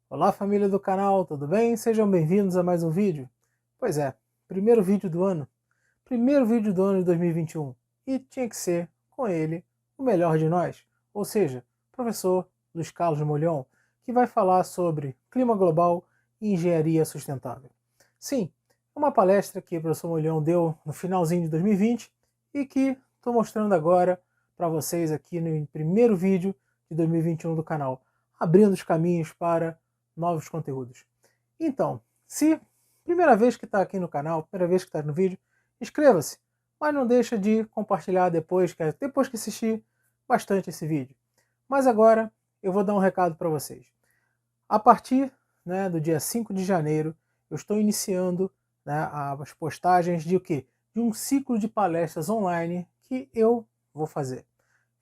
Olá família do canal, tudo bem? Sejam bem-vindos a mais um vídeo. Pois é, primeiro vídeo do ano de 2021 e tinha que ser, com ele, o melhor de nós, ou seja, o professor Luiz Carlos Molhon, que vai falar sobre clima global e engenharia sustentável. Sim, é uma palestra que o professor Molhon deu no finalzinho de 2020 e que estou mostrando agora para vocês aqui no primeiro vídeo de 2021 do canal, abrindo os caminhos para novos conteúdos. Então, se primeira vez que está aqui no canal, primeira vez que está no vídeo, inscreva-se, mas não deixa de compartilhar depois que assistir bastante esse vídeo. Mas agora eu vou dar um recado para vocês. A partir do dia 5 de janeiro, eu estou iniciando as postagens de o quê? De um ciclo de palestras online que eu vou fazer.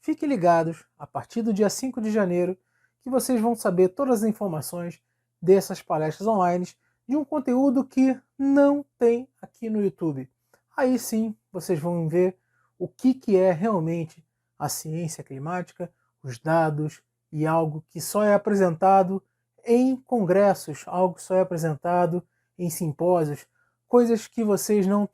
Fiquem ligados, a partir do dia 5 de janeiro, que vocês vão saber todas as informações dessas palestras online, de um conteúdo que não tem aqui no YouTube. Aí sim, vocês vão ver o que é realmente a ciência climática, os dados e algo que só é apresentado em congressos, algo que só é apresentado em simpósios, coisas que vocês não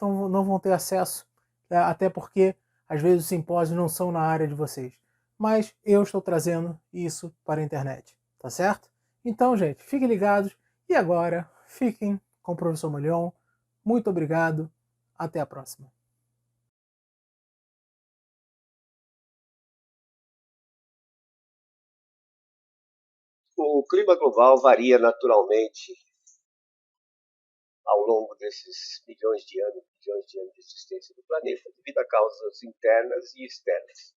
vão ter acesso, até porque às vezes os simpósios não são na área de vocês. Mas eu estou trazendo isso para a internet, tá certo? Então, gente, fiquem ligados e agora fiquem com o professor Molhon. Muito obrigado, até a próxima. O clima global varia naturalmente ao longo desses bilhões de anos de existência do planeta, devido a causas internas e externas.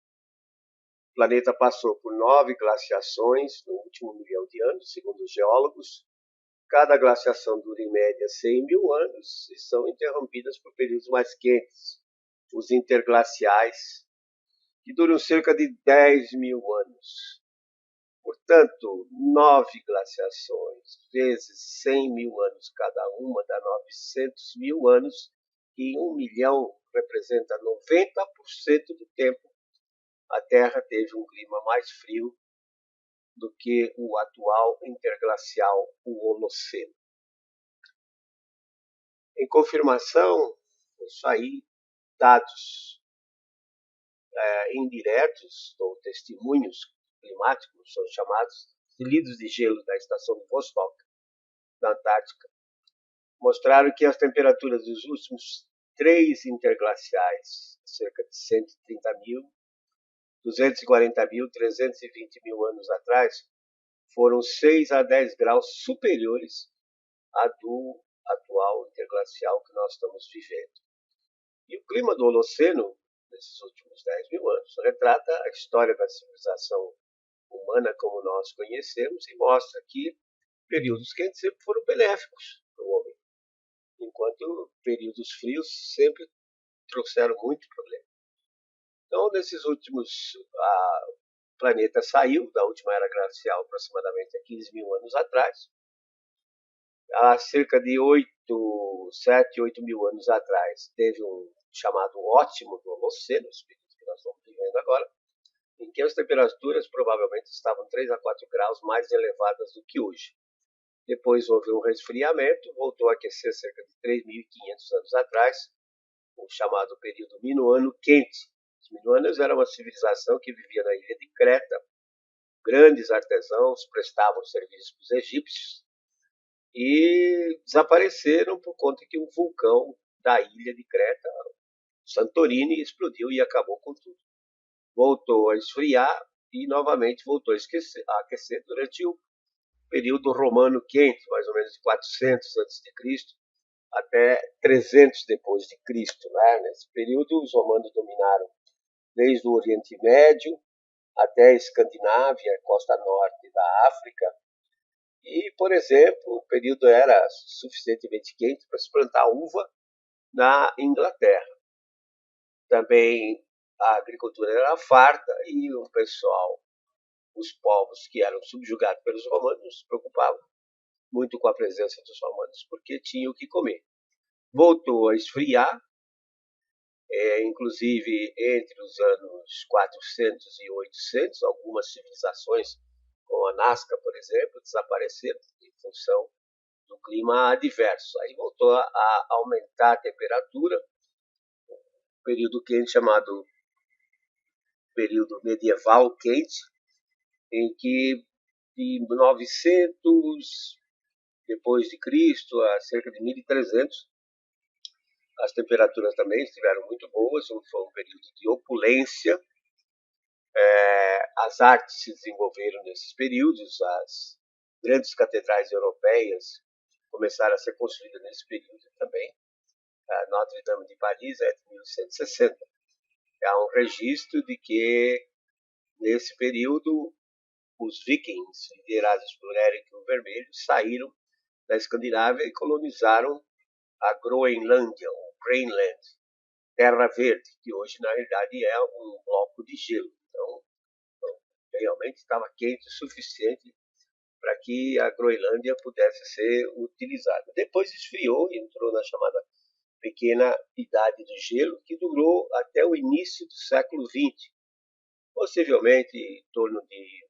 O planeta passou por 9 glaciações no último milhão de anos, segundo os geólogos. Cada glaciação dura em média 100 mil anos e são interrompidas por períodos mais quentes, os interglaciais, que duram cerca de 10 mil anos. Portanto, 9 glaciações vezes 100 mil anos cada uma dá 900 mil anos, e em 1 milhão representa 90% do tempo a Terra teve um clima mais frio do que o atual interglacial, o Holoceno. Em confirmação, isso aí, dados indiretos, ou testemunhos climáticos, são chamados cilindros de gelo da estação de Vostok, da Antártica, mostraram que as temperaturas dos últimos 3 interglaciais, cerca de 130 mil, 240 mil, 320 mil anos atrás, foram 6 a 10 graus superiores à do atual interglacial que nós estamos vivendo. E o clima do Holoceno, nesses últimos 10 mil anos, retrata a história da civilização humana como nós conhecemos e mostra que períodos quentes sempre foram benéficos para o homem, enquanto períodos frios sempre trouxeram muito problema. Então, nesses últimos, o planeta saiu da última era glacial aproximadamente há 15 mil anos atrás. Há cerca de 7, 8 mil anos atrás, teve um chamado ótimo do Holoceno, os períodos que nós estamos vivendo agora, em que as temperaturas provavelmente estavam 3 a 4 graus mais elevadas do que hoje. Depois houve um resfriamento, voltou a aquecer cerca de 3.500 anos atrás, o chamado período minoano quente. Os minoanos eram uma civilização que vivia na ilha de Creta. Grandes artesãos prestavam serviços para os egípcios e desapareceram por conta que um vulcão da ilha de Creta, Santorini, explodiu e acabou com tudo. Voltou a esfriar e novamente voltou a aquecer durante o período romano quente, mais ou menos de 400 a.C. até 300 depois de Cristo. Nesse período, os romanos dominaram desde o Oriente Médio até a Escandinávia, costa norte da África. E, por exemplo, o período era suficientemente quente para se plantar uva na Inglaterra. Também a agricultura era farta e o pessoal, os povos que eram subjugados pelos romanos, não se preocupavam muito com a presença dos romanos, porque tinham o que comer. Voltou a esfriar, inclusive entre os anos 400 e 800, algumas civilizações, como a Nazca, por exemplo, desapareceram, função do clima adverso. Aí voltou a aumentar a temperatura, período quente chamado período medieval quente, em que de 900 depois de Cristo a cerca de 1300, as temperaturas também estiveram muito boas, foi um período de opulência. As artes se desenvolveram nesses períodos, as grandes catedrais europeias começaram a ser construídas nesse período também. A Notre Dame de Paris é de 1160. Há um registro de que, nesse período, os vikings, liderados por Erik o Vermelho, saíram da Escandinávia e colonizaram a Groenlândia, ou Greenland, Terra Verde, que hoje, na realidade, é um bloco de gelo. Então realmente estava quente o suficiente para que a Groenlândia pudesse ser utilizada. Depois esfriou e entrou na chamada pequena idade do gelo, que durou até o início do século XX, possivelmente em torno de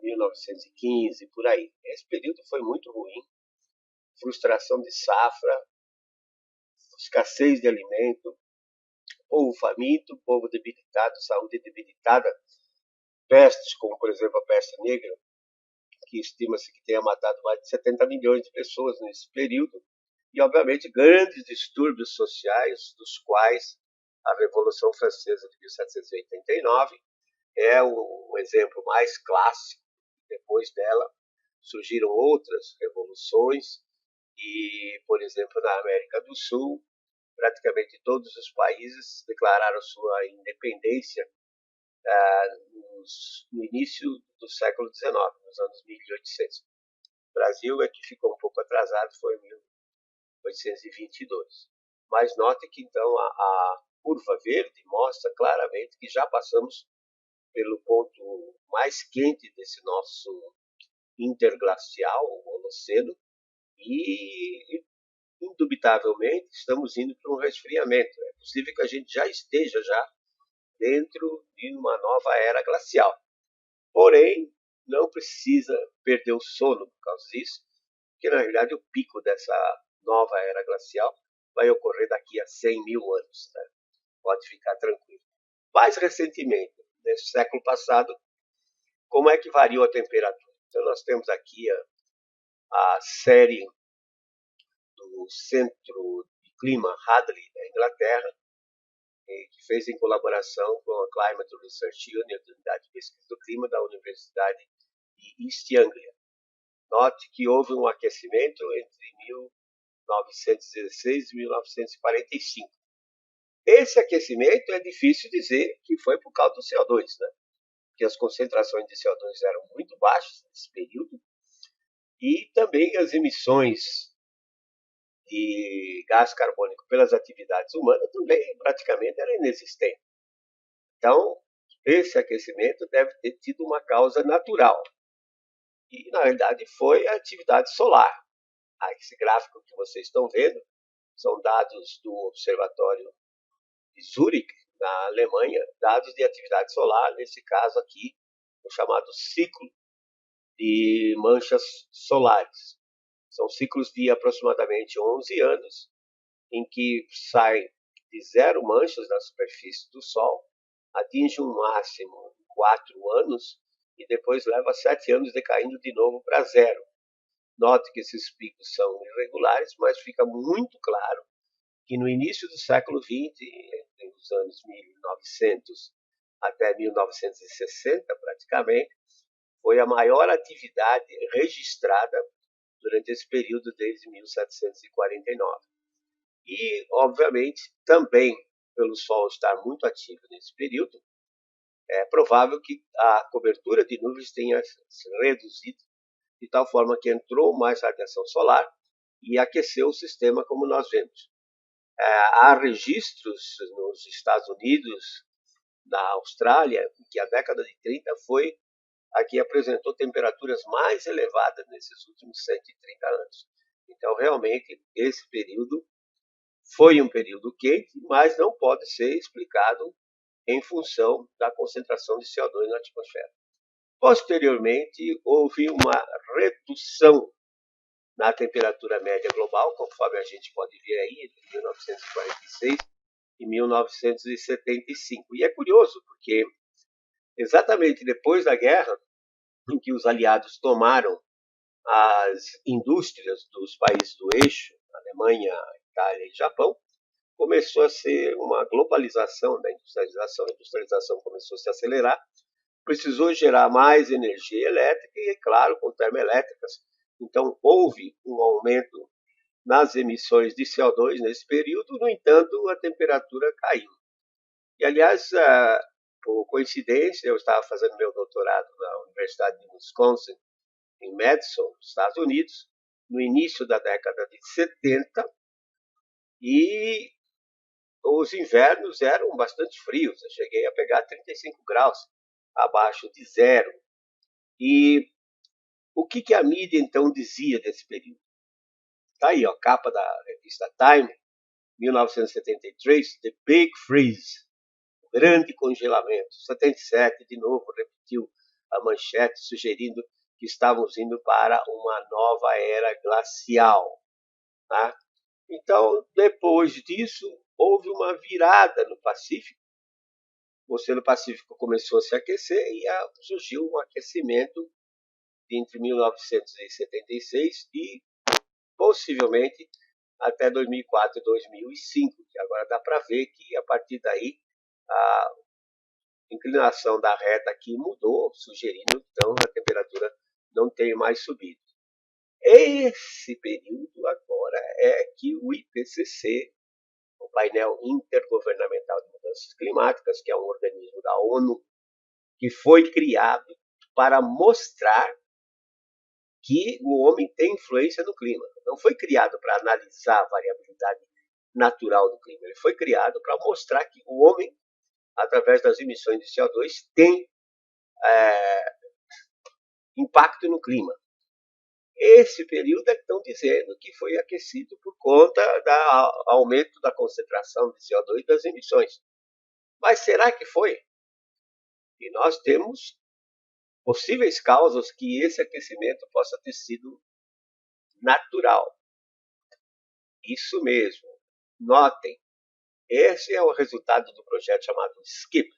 1915, por aí. Esse período foi muito ruim, frustração de safra, escassez de alimento, povo faminto, povo debilitado, saúde debilitada, pestes, como por exemplo a peste negra, que estima-se que tenha matado mais de 70 milhões de pessoas nesse período, e obviamente grandes distúrbios sociais, dos quais a Revolução Francesa de 1789 é um exemplo mais clássico. Depois dela surgiram outras revoluções e, por exemplo, na América do Sul, praticamente todos os países declararam sua independência no início do século XIX, nos anos 1800. O Brasil é que ficou um pouco atrasado, foi em 1822. Mas note que, então, a curva verde mostra claramente que já passamos pelo ponto mais quente desse nosso interglacial, o Holoceno, e indubitavelmente estamos indo para um resfriamento. É possível que a gente já esteja dentro de uma nova era glacial. Porém, não precisa perder o sono por causa disso, porque na realidade o pico dessa nova era glacial vai ocorrer daqui a 100 mil anos. Né? Pode ficar tranquilo. Mais recentemente, nesse século passado, como é que variou a temperatura? Então nós temos aqui a série do Centro de Clima Hadley da Inglaterra, que fez em colaboração com a Climate Research Unit, a unidade de pesquisa do clima da Universidade de East Anglia. Note que houve um aquecimento entre 1916 e 1945. Esse aquecimento é difícil dizer que foi por causa do CO2, né? Porque as concentrações de CO2 eram muito baixas nesse período e também as emissões de gás carbônico pelas atividades humanas também praticamente era inexistente. Então, esse aquecimento deve ter tido uma causa natural. E, na verdade, foi a atividade solar. Esse gráfico que vocês estão vendo são dados do Observatório de Zurique, na Alemanha, dados de atividade solar, nesse caso aqui, o chamado ciclo de manchas solares. São ciclos de aproximadamente 11 anos, em que saem de 0 manchas na superfície do Sol, atinge um máximo de 4 anos e depois leva 7 anos decaindo de novo para 0. Note que esses picos são irregulares, mas fica muito claro que no início do século XX, entre os anos 1900 até 1960 praticamente, foi a maior atividade registrada durante esse período desde 1749. E, obviamente, também pelo Sol estar muito ativo nesse período, é provável que a cobertura de nuvens tenha se reduzido de tal forma que entrou mais radiação solar e aqueceu o sistema, como nós vemos. Há registros nos Estados Unidos, na Austrália, que a década de 30 foi a que apresentou temperaturas mais elevadas nesses últimos 130 anos. Então, realmente, esse período foi um período quente, mas não pode ser explicado em função da concentração de CO2 na atmosfera. Posteriormente, houve uma redução na temperatura média global, conforme a gente pode ver aí, entre 1946 e 1975. E é curioso, porque exatamente depois da guerra, em que os aliados tomaram as indústrias dos países do eixo, Alemanha, Itália e Japão, começou a ser uma globalização da industrialização. A industrialização começou a se acelerar, precisou gerar mais energia elétrica e, claro, com termoelétricas. Então, houve um aumento nas emissões de CO2 nesse período, no entanto, a temperatura caiu. E, aliás, por coincidência, eu estava fazendo meu doutorado na Universidade de Wisconsin, em Madison, nos Estados Unidos, no início da década de 70, e os invernos eram bastante frios. Eu cheguei a pegar 35 graus abaixo de zero. E o que a mídia então dizia desse período? Está aí, ó, capa da revista Time, 1973, The Big Freeze, o grande congelamento. 77, de novo, repetiu a manchete, sugerindo que estávamos indo para uma nova era glacial. Tá? Então, depois disso, houve uma virada no Pacífico. O Oceano Pacífico começou a se aquecer e surgiu um aquecimento entre 1976 e possivelmente até 2004 e 2005, que agora dá para ver que a partir daí a inclinação da reta aqui mudou, sugerindo então a temperatura não ter mais subido. Esse período agora é que o IPCC, o Painel Intergovernamental de Mudanças Climáticas, que é um organismo da ONU, que foi criado para mostrar que o homem tem influência no clima. Não foi criado para analisar a variabilidade natural do clima. Ele foi criado para mostrar que o homem, através das emissões de CO2, tem impacto no clima. Esse período é que estão dizendo que foi aquecido por conta do aumento da concentração de CO2 das emissões. Mas será que foi? E nós temos possíveis causas que esse aquecimento possa ter sido natural. Isso mesmo. Notem, esse é o resultado do projeto chamado SCIP,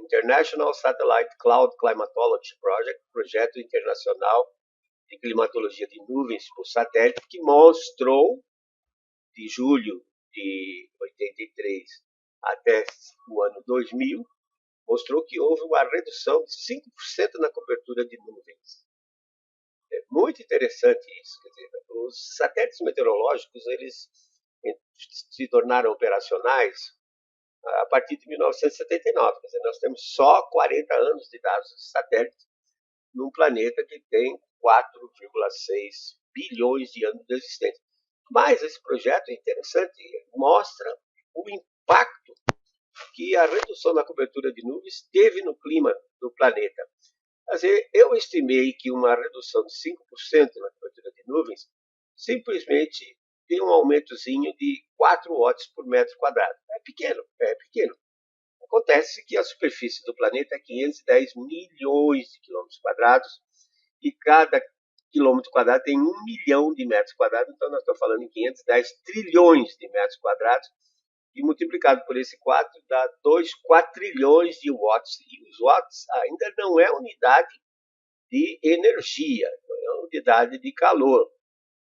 International Satellite Cloud Climatology Project, projeto internacional de climatologia de nuvens por satélite, que mostrou, de julho de 83 até o ano 2000, mostrou que houve uma redução de 5% na cobertura de nuvens. É muito interessante isso. Quer dizer, os satélites meteorológicos eles se tornaram operacionais a partir de 1979. Quer dizer, nós temos só 40 anos de dados de satélite num planeta que tem 4,6 bilhões de anos de existência. Mas esse projeto é interessante, mostra o impacto que a redução da cobertura de nuvens teve no clima do planeta. Quer dizer, eu estimei que uma redução de 5% na cobertura de nuvens simplesmente tem um aumentozinho de 4 watts por metro quadrado. É pequeno, é pequeno. Acontece que a superfície do planeta é 510 milhões de quilômetros quadrados e cada quilômetro quadrado tem 1 milhão de metros quadrados, então nós estamos falando em 510 trilhões de metros quadrados, e multiplicado por esse 4 dá 2 quatrilhões de watts, e os watts ainda não é unidade de energia, não é unidade de calor.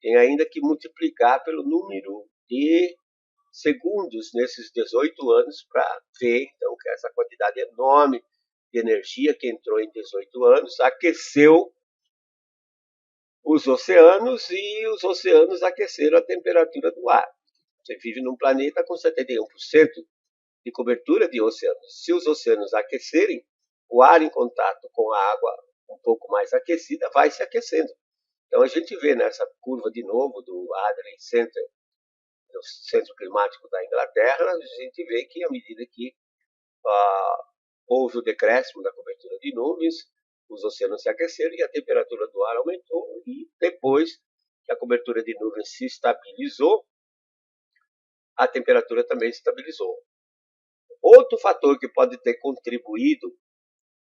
Tem ainda que multiplicar pelo número de segundos nesses 18 anos para ver então que essa quantidade enorme de energia que entrou em 18 anos aqueceu os oceanos e os oceanos aqueceram a temperatura do ar. Você vive num planeta com 71% de cobertura de oceanos. Se os oceanos aquecerem, o ar em contato com a água um pouco mais aquecida vai se aquecendo. Então a gente vê nessa curva de novo do Adler Center, do Centro Climático da Inglaterra, a gente vê que à medida que houve o decréscimo da cobertura de nuvens, os oceanos se aqueceram e a temperatura do ar aumentou, e depois que a cobertura de nuvens se estabilizou, a temperatura também se estabilizou. Outro fator que pode ter contribuído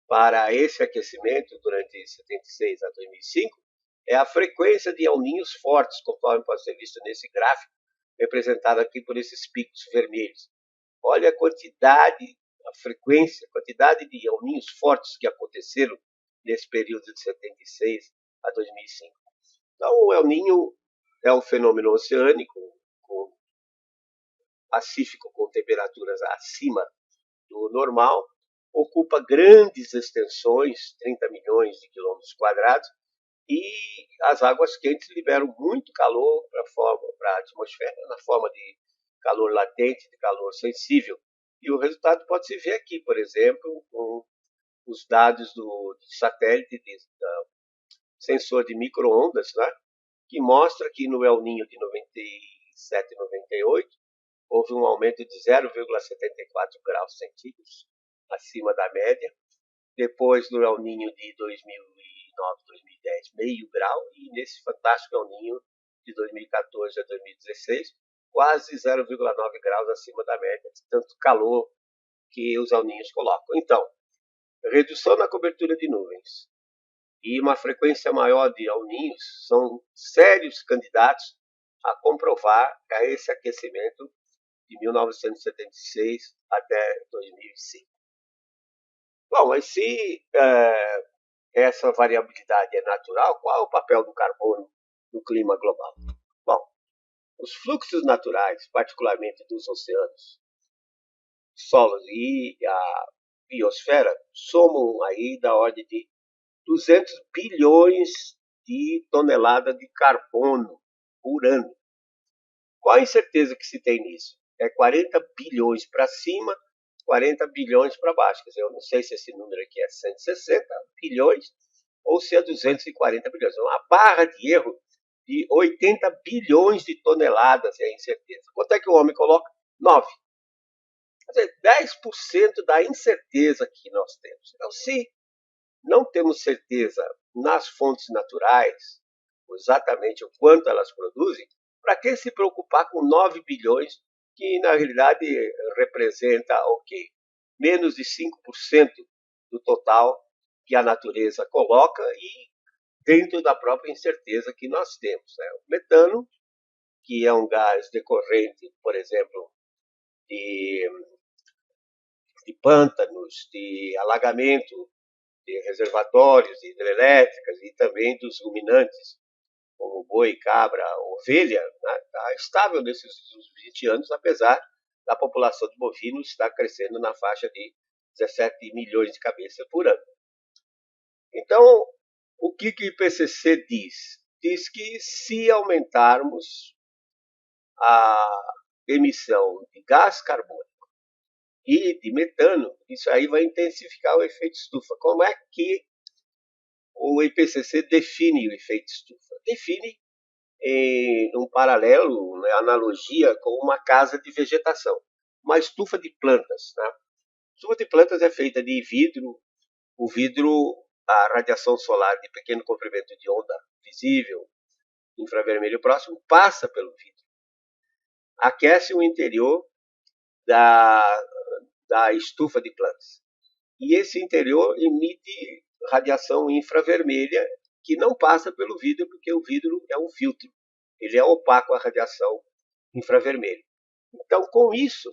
para esse aquecimento durante 76 a 2005 é a frequência de El Niños fortes, conforme pode ser visto nesse gráfico, representado aqui por esses picos vermelhos. Olha a quantidade, a frequência, a quantidade de El Niños fortes que aconteceram nesse período de 76 a 2005. Então, o El Niño é um fenômeno oceânico, pacífico, com temperaturas acima do normal, ocupa grandes extensões, 30 milhões de quilômetros quadrados, e as águas quentes liberam muito calor para a atmosfera, na forma de calor latente, de calor sensível. E o resultado pode se ver aqui, por exemplo, com os dados do satélite, sensor de micro-ondas, né, que mostra que no El Niño de 97 e 98 houve um aumento de 0,74 graus centígrados acima da média. Depois do El Niño de 2009, 2010, meio grau, e nesse fantástico El Niño de 2014 a 2016, quase 0,9 graus acima da média, de tanto calor que os El Niños colocam. Então, redução na cobertura de nuvens e uma frequência maior de El Niños são sérios candidatos a comprovar esse aquecimento de 1976 até 2005. Bom, mas se essa variabilidade é natural, qual é o papel do carbono no clima global? Bom, os fluxos naturais, particularmente dos oceanos, solos e a biosfera, somam aí da ordem de 200 bilhões de toneladas de carbono por ano. Qual a incerteza que se tem nisso? É 40 bilhões para cima, 40 bilhões para baixo. Quer dizer, eu não sei se esse número aqui é 160 bilhões ou se é 240 bilhões. É uma barra de erro de 80 bilhões de toneladas é a incerteza. Quanto é que o homem coloca? 9. Quer dizer, 10% da incerteza que nós temos. Então, se não temos certeza nas fontes naturais, exatamente o quanto elas produzem, para que se preocupar com 9 bilhões, que na realidade representa o quê? Menos de 5% do total que a natureza coloca e dentro da própria incerteza que nós temos. Né? O metano, que é um gás decorrente, por exemplo, de pântanos, de alagamento, de reservatórios, de hidrelétricas e também dos ruminantes, como boi, cabra, ovelha, né, está estável nesses 20 anos, apesar da população de bovinos estar crescendo na faixa de 17 milhões de cabeças por ano. Então, o que o IPCC diz? Diz que se aumentarmos a emissão de gás carbônico e de metano, isso aí vai intensificar o efeito estufa. Como é que o IPCC define o efeito estufa? Define em um paralelo, né, analogia com uma casa de vegetação, uma estufa de plantas. Né? A estufa de plantas é feita de vidro, o vidro, a radiação solar de pequeno comprimento de onda visível, infravermelho próximo, passa pelo vidro, aquece o interior da estufa de plantas. E esse interior emite radiação infravermelha que não passa pelo vidro, porque o vidro é um filtro. Ele é opaco à radiação infravermelha. Então, com isso,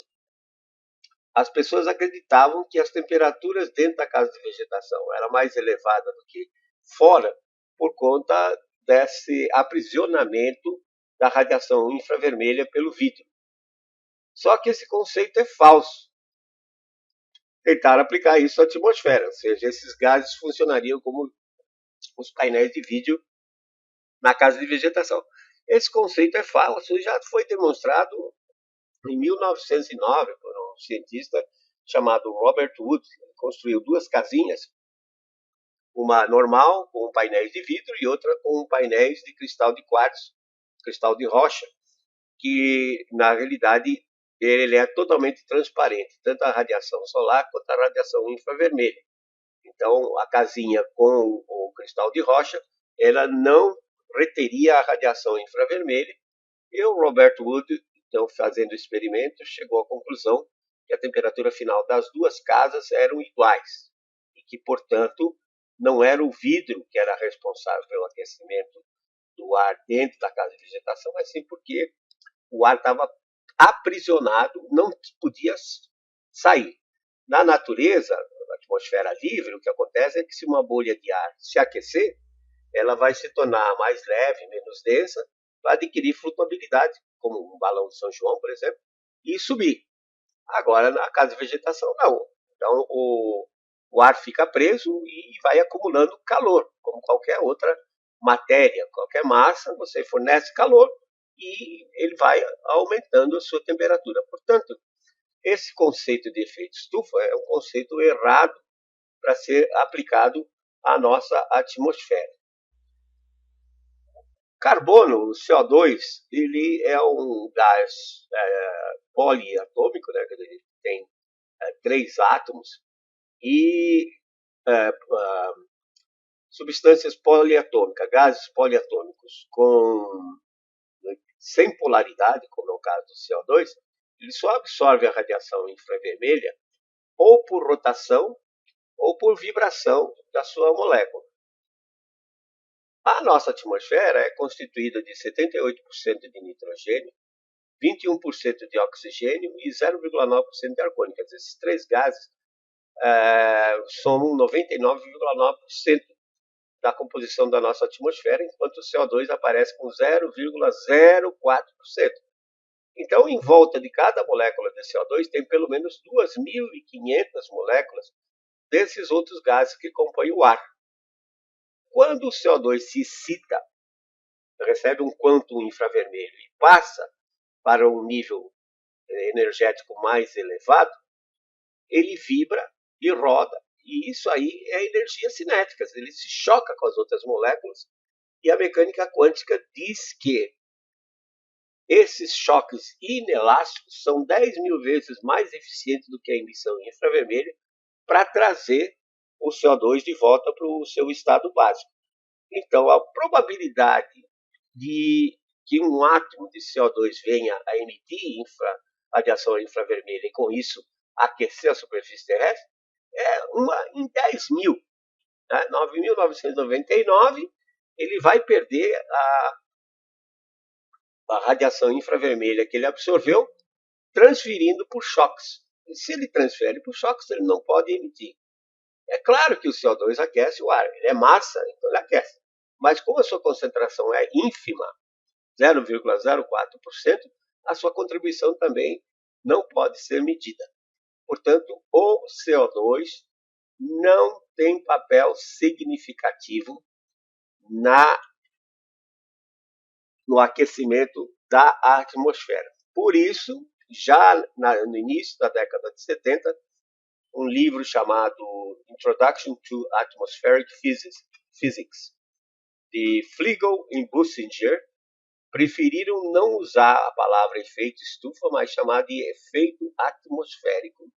as pessoas acreditavam que as temperaturas dentro da casa de vegetação eram mais elevadas do que fora, por conta desse aprisionamento da radiação infravermelha pelo vidro. Só que esse conceito é falso. Tentaram aplicar isso à atmosfera, ou seja, esses gases funcionariam como os painéis de vídeo na casa de vegetação. Esse conceito é falso e já foi demonstrado em 1909 por um cientista chamado Robert Wood. Ele construiu duas casinhas, uma normal com painéis de vidro e outra com painéis de cristal de quartzo, cristal de rocha, que na realidade ele é totalmente transparente, tanto a radiação solar quanto a radiação infravermelha. Então, a casinha com o cristal de rocha, ela não reteria a radiação infravermelha. E o Robert Wood, então, fazendo experimentos, chegou à conclusão que a temperatura final das duas casas eram iguais e que, portanto, não era o vidro que era responsável pelo aquecimento do ar dentro da casa de vegetação, mas sim porque o ar estava aprisionado, não podia sair. Na natureza, na atmosfera livre, o que acontece é que se uma bolha de ar se aquecer, ela vai se tornar mais leve, menos densa, vai adquirir flutuabilidade, como um balão de São João, por exemplo, e subir. Agora, na casa de vegetação, não. Então, o ar fica preso e vai acumulando calor, como qualquer outra matéria, qualquer massa, você fornece calor e ele vai aumentando a sua temperatura. Portanto, esse conceito de efeito estufa é um conceito errado para ser aplicado à nossa atmosfera. Carbono, o CO2, ele é um gás poliatômico, né? Ele tem 3 átomos e substâncias poliatômicas, gases poliatômicos sem polaridade, como é o caso do CO2, ele só absorve a radiação infravermelha ou por rotação ou por vibração da sua molécula. A nossa atmosfera é constituída de 78% de nitrogênio, 21% de oxigênio e 0,9% de argônio. Quer dizer, esses 3 gases somam 99,9% da composição da nossa atmosfera, enquanto o CO2 aparece com 0,04%. Então, em volta de cada molécula de CO2 tem pelo menos 2.500 moléculas desses outros gases que compõem o ar. Quando o CO2 se excita, recebe um quantum infravermelho e passa para um nível energético mais elevado, ele vibra e roda. E isso aí é energia cinética, ele se choca com as outras moléculas. E a mecânica quântica diz que esses choques inelásticos são 10.000 vezes mais eficientes do que a emissão infravermelha para trazer o CO2 de volta para o seu estado básico. Então, a probabilidade de que um átomo de CO2 venha a emitir radiação infravermelha e, com isso, aquecer a superfície terrestre é uma em 10.000. Né? 9.999, ele vai perder a radiação infravermelha que ele absorveu, transferindo por choques. E se ele transfere por choques, ele não pode emitir. É claro que o CO2 aquece o ar, ele é massa, então ele aquece. Mas como a sua concentração é ínfima, 0,04%, a sua contribuição também não pode ser medida. Portanto, o CO2 não tem papel significativo no aquecimento da atmosfera. Por isso, já no início da década de 70, um livro chamado Introduction to Atmospheric Physics, de Flegel e Bussinger, preferiram não usar a palavra efeito estufa, mas chamar de efeito atmosférico,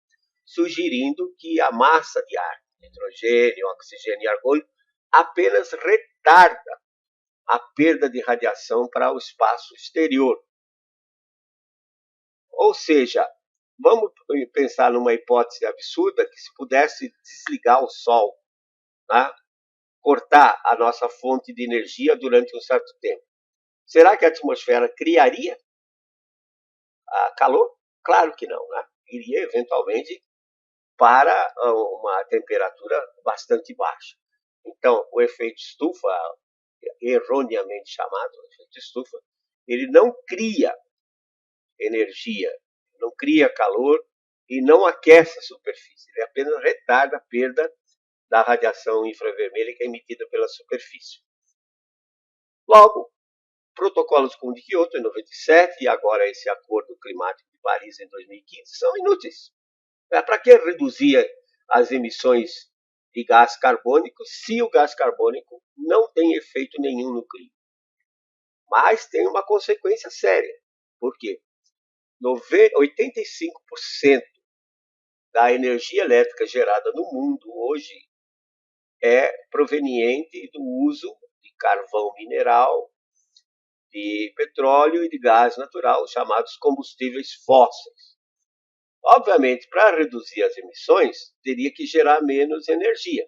sugerindo que a massa de ar, nitrogênio, oxigênio e argônio, apenas retarda a perda de radiação para o espaço exterior. Ou seja, vamos pensar numa hipótese absurda que se pudesse desligar o Sol, né? Cortar a nossa fonte de energia durante um certo tempo. Será que a atmosfera criaria calor? Claro que não, né? Iria eventualmente para uma temperatura bastante baixa. Então, o efeito estufa, erroneamente chamado efeito estufa, ele não cria energia, não cria calor e não aquece a superfície. Ele apenas retarda a perda da radiação infravermelha que é emitida pela superfície. Logo, protocolos como o de Kyoto em 97 e agora esse Acordo Climático de Paris em 2015 são inúteis. Para que reduzir as emissões de gás carbônico se o gás carbônico não tem efeito nenhum no clima? Mas tem uma consequência séria. Por quê? 85% da energia elétrica gerada no mundo hoje é proveniente do uso de carvão mineral, de petróleo e de gás natural, chamados combustíveis fósseis. Obviamente, para reduzir as emissões, teria que gerar menos energia.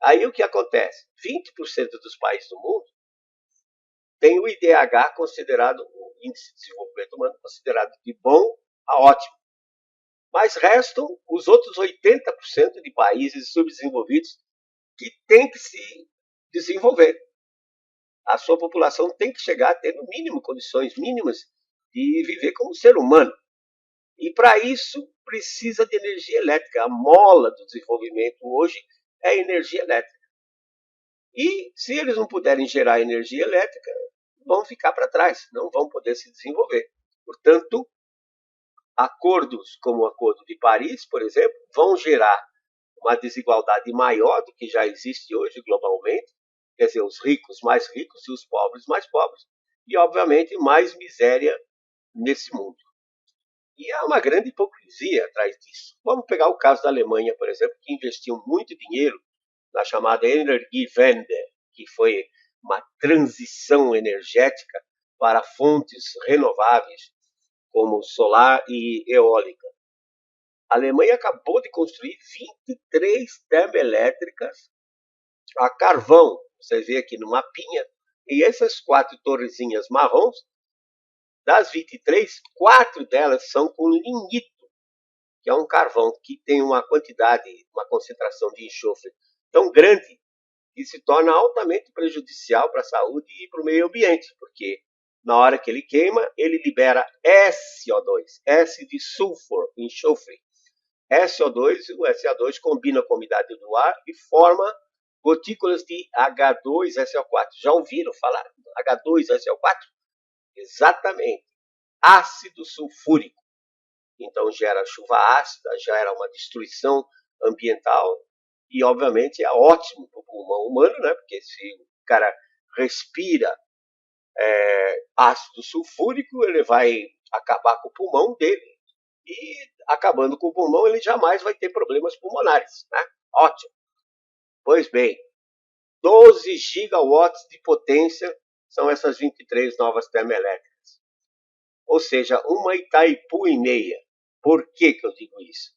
Aí o que acontece? 20% dos países do mundo tem o IDH considerado, o Índice de Desenvolvimento Humano, considerado de bom a ótimo. Mas restam os outros 80% de países subdesenvolvidos que têm que se desenvolver. A sua população tem que chegar a ter, no mínimo, condições mínimas de viver como ser humano. E para isso precisa de energia elétrica. A mola do desenvolvimento hoje é a energia elétrica. E se eles não puderem gerar energia elétrica, vão ficar para trás, não vão poder se desenvolver. Portanto, acordos como o Acordo de Paris, por exemplo, vão gerar uma desigualdade maior do que já existe hoje globalmente, quer dizer, os ricos mais ricos e os pobres mais pobres, e, obviamente, mais miséria nesse mundo. E há uma grande hipocrisia atrás disso. Vamos pegar o caso da Alemanha, por exemplo, que investiu muito dinheiro na chamada Energiewende, que foi uma transição energética para fontes renováveis, como solar e eólica. A Alemanha acabou de construir 23 termoelétricas a carvão. Você vê aqui no mapinha. E essas 4 torrezinhas marrons, das 23, 4 delas são com lignito, que é um carvão que tem uma quantidade, uma concentração de enxofre tão grande que se torna altamente prejudicial para a saúde e para o meio ambiente, porque na hora que ele queima, ele libera SO2, S de sulfur, enxofre. SO2 e o SO2 combinam com a umidade do ar e forma gotículas de H2SO4. Já ouviram falar H2SO4? Exatamente. Ácido sulfúrico. Então gera chuva ácida, gera uma destruição ambiental e, obviamente, é ótimo para o pulmão humano, né? Porque se o cara respira ácido sulfúrico, ele vai acabar com o pulmão dele e, acabando com o pulmão, ele jamais vai ter problemas pulmonares, né? Ótimo. Pois bem, 12 gigawatts de potência são essas 23 novas termoelétricas. Ou seja, uma Itaipu e meia. Por que eu digo isso?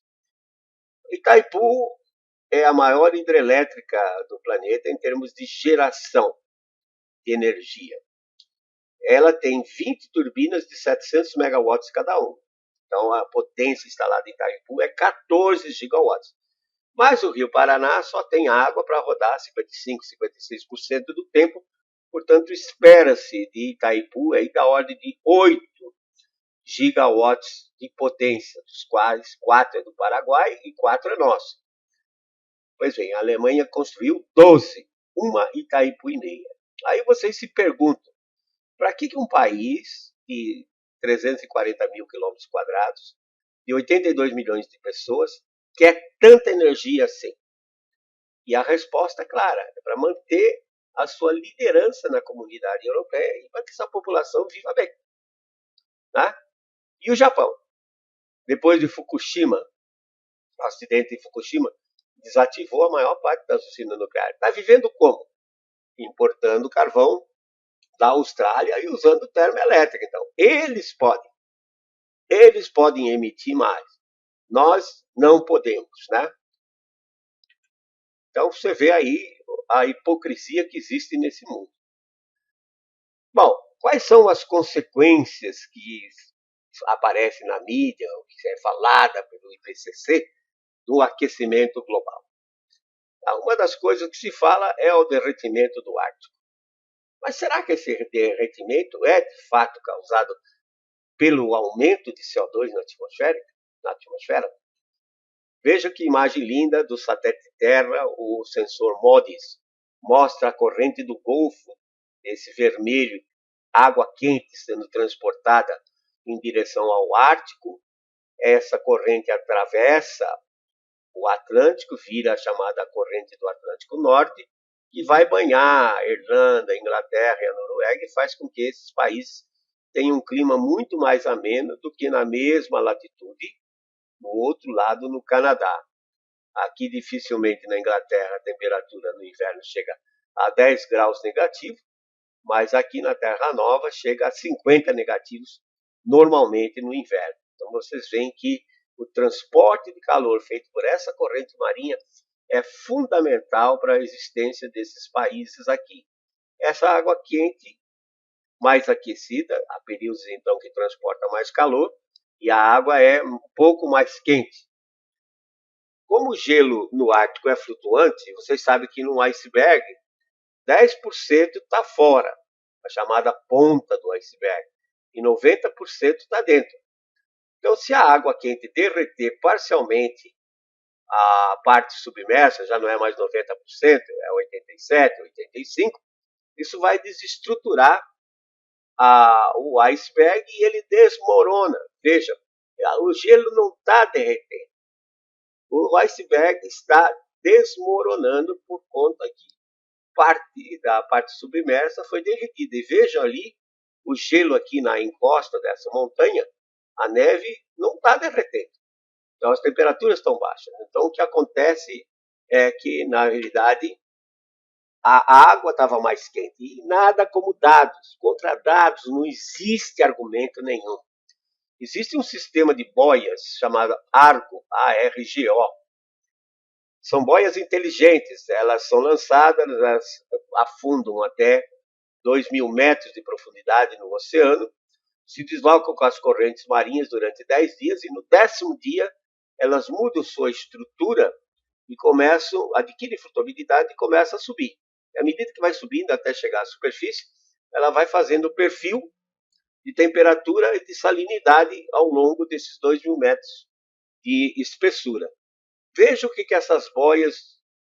Itaipu é a maior hidrelétrica do planeta em termos de geração de energia. Ela tem 20 turbinas de 700 megawatts cada uma. Então, a potência instalada em Itaipu é 14 gigawatts. Mas o Rio Paraná só tem água para rodar 55, 56% do tempo. Portanto, espera-se de Itaipu aí da ordem de 8 gigawatts de potência, dos quais 4 é do Paraguai e 4 é nosso. Pois bem, a Alemanha construiu 12, uma Itaipu e meia. Aí vocês se perguntam, para que um país de 340 mil quilômetros quadrados, de 82 milhões de pessoas, quer tanta energia assim? E a resposta é clara, é para manter a sua liderança na comunidade europeia e para que essa população viva bem. Tá? E o Japão? Depois de Fukushima, o acidente em Fukushima, desativou a maior parte das usinas nucleares. Está vivendo como? Importando carvão da Austrália e usando termoelétrica. Então, eles podem emitir mais. Nós não podemos, né? Então, você vê aí a hipocrisia que existe nesse mundo. Bom, quais são as consequências que aparecem na mídia, ou que é falada pelo IPCC, do aquecimento global? Uma das coisas que se fala é o derretimento do Ártico. Mas será que esse derretimento é, de fato, causado pelo aumento de CO2 na atmosfera? Veja que imagem linda do satélite Terra, o sensor MODIS. Mostra a corrente do Golfo, esse vermelho, água quente sendo transportada em direção ao Ártico. Essa corrente atravessa o Atlântico, vira a chamada corrente do Atlântico Norte, que vai banhar a Irlanda, a Inglaterra e a Noruega e faz com que esses países tenham um clima muito mais ameno do que na mesma latitude, no outro lado, no Canadá. Aqui, dificilmente, na Inglaterra, a temperatura no inverno chega a 10 graus negativo, mas aqui na Terra Nova chega a 50 negativos, normalmente no inverno. Então, vocês veem que o transporte de calor feito por essa corrente marinha é fundamental para a existência desses países aqui. Essa água quente, mais aquecida, há períodos então que transporta mais calor, e a água é um pouco mais quente. Como o gelo no Ártico é flutuante, vocês sabem que no iceberg, 10% está fora, a chamada ponta do iceberg, e 90% está dentro. Então, se a água quente derreter parcialmente a parte submersa, já não é mais 90%, é 87%, 85%, isso vai desestruturar o iceberg e ele desmorona. Veja, o gelo não está derretendo. O iceberg está desmoronando por conta que da parte submersa foi derretida. E vejam ali o gelo aqui na encosta dessa montanha, a neve não está derretendo. Então as temperaturas estão baixas. Então o que acontece é que, na realidade, a água estava mais quente. E nada como dados. Contra dados não existe argumento nenhum. Existe um sistema de boias chamado ARGO, A-R-G-O. São boias inteligentes. Elas são lançadas, elas afundam até 2.000 metros de profundidade no oceano, se deslocam com as correntes marinhas durante 10 dias e no 10º dia elas mudam sua estrutura e adquirem flutuabilidade e começam a subir. E à medida que vai subindo até chegar à superfície, ela vai fazendo o perfil de temperatura e de salinidade ao longo desses 2.000 metros de espessura. Veja o que essas boias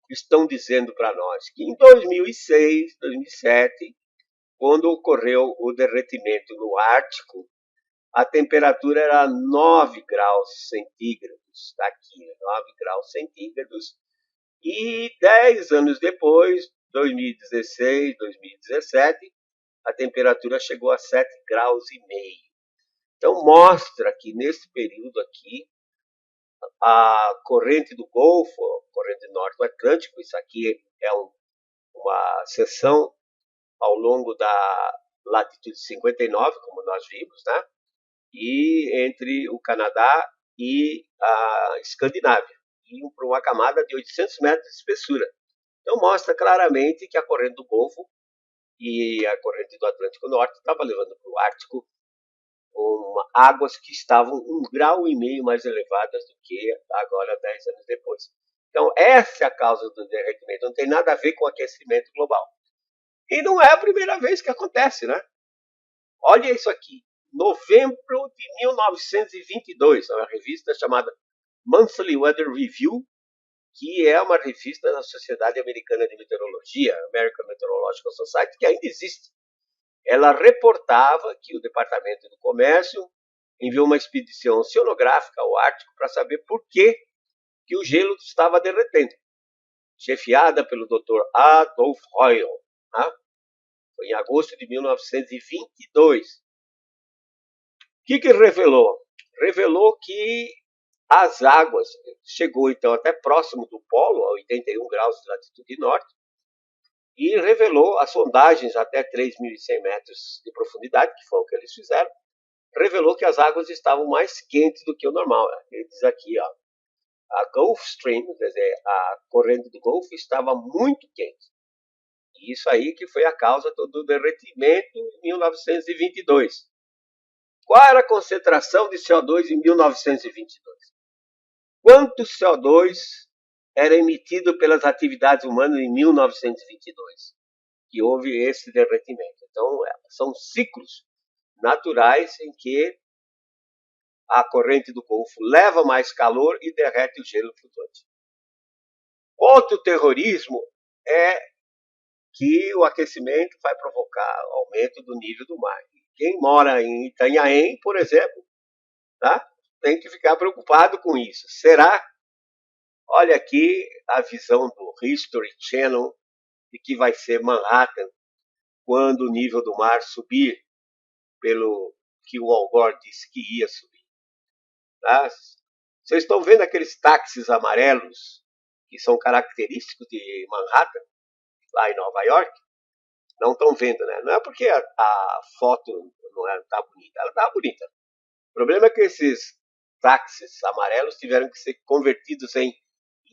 estão dizendo para nós, que em 2006, 2007, quando ocorreu o derretimento no Ártico, a temperatura era 9 graus centígrados, aqui, 9 graus centígrados, e 10 anos depois, 2016, 2017, a temperatura chegou a 7 graus e meio. Então mostra que nesse período aqui, a corrente do Golfo, a corrente norte do Atlântico, isso aqui é uma seção ao longo da latitude 59, como nós vimos, né? E entre o Canadá e a Escandinávia, e para uma camada de 800 metros de espessura. Então mostra claramente que a corrente do Golfo e a corrente do Atlântico Norte estava levando para o Ártico águas que estavam 1,5 grau mais elevadas do que agora 10 anos depois. Então essa é a causa do derretimento, não tem nada a ver com o aquecimento global. E não é a primeira vez que acontece, né? Olha isso aqui. Novembro de 1922, uma revista chamada Monthly Weather Review, que é uma revista da Sociedade Americana de Meteorologia, American Meteorological Society, que ainda existe. Ela reportava que o Departamento do Comércio enviou uma expedição oceanográfica ao Ártico para saber por que o gelo estava derretendo, chefiada pelo Dr. Adolf Hoyle. Tá? Foi em agosto de 1922. O que revelou? Revelou que as águas chegou então até próximo do polo, a 81 graus de latitude norte, e revelou as sondagens até 3.100 metros de profundidade, que foi o que eles fizeram, revelou que as águas estavam mais quentes do que o normal. Ele diz aqui, ó, a Gulf Stream, quer dizer, a corrente do Golfo estava muito quente. E isso aí que foi a causa do derretimento em 1922. Qual era a concentração de CO2 em 1922? Quanto CO2 era emitido pelas atividades humanas em 1922? Que houve esse derretimento. Então, são ciclos naturais em que a corrente do Golfo leva mais calor e derrete o gelo flutuante. Outro terrorismo é que o aquecimento vai provocar aumento do nível do mar. Quem mora em Itanhaém, por exemplo, tá? Tem que ficar preocupado com isso. Será? Olha aqui a visão do History Channel de que vai ser Manhattan quando o nível do mar subir pelo que o Al Gore disse que ia subir. Tá? Vocês estão vendo aqueles táxis amarelos que são característicos de Manhattan, lá em Nova York? Não estão vendo, né? Não é porque a foto não está bonita, ela está bonita. O problema é que esses táxis amarelos tiveram que ser convertidos em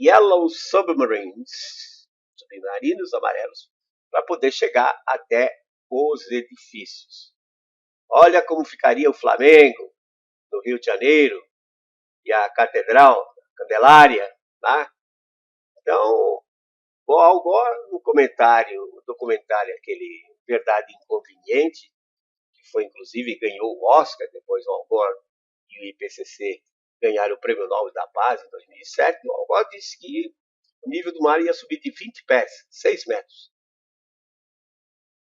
Yellow Submarines, submarinos amarelos, para poder chegar até os edifícios. Olha como ficaria o Flamengo, no Rio de Janeiro, e a Catedral, a Candelária, tá? Então, o Al Gore, no documentário aquele Verdade Inconveniente, que foi inclusive ganhou o Oscar, depois o Al Gore e o IPCC ganharam o Prêmio Nobel da Paz em 2007, o Al Gore disse que o nível do mar ia subir de 20 pés, 6 metros.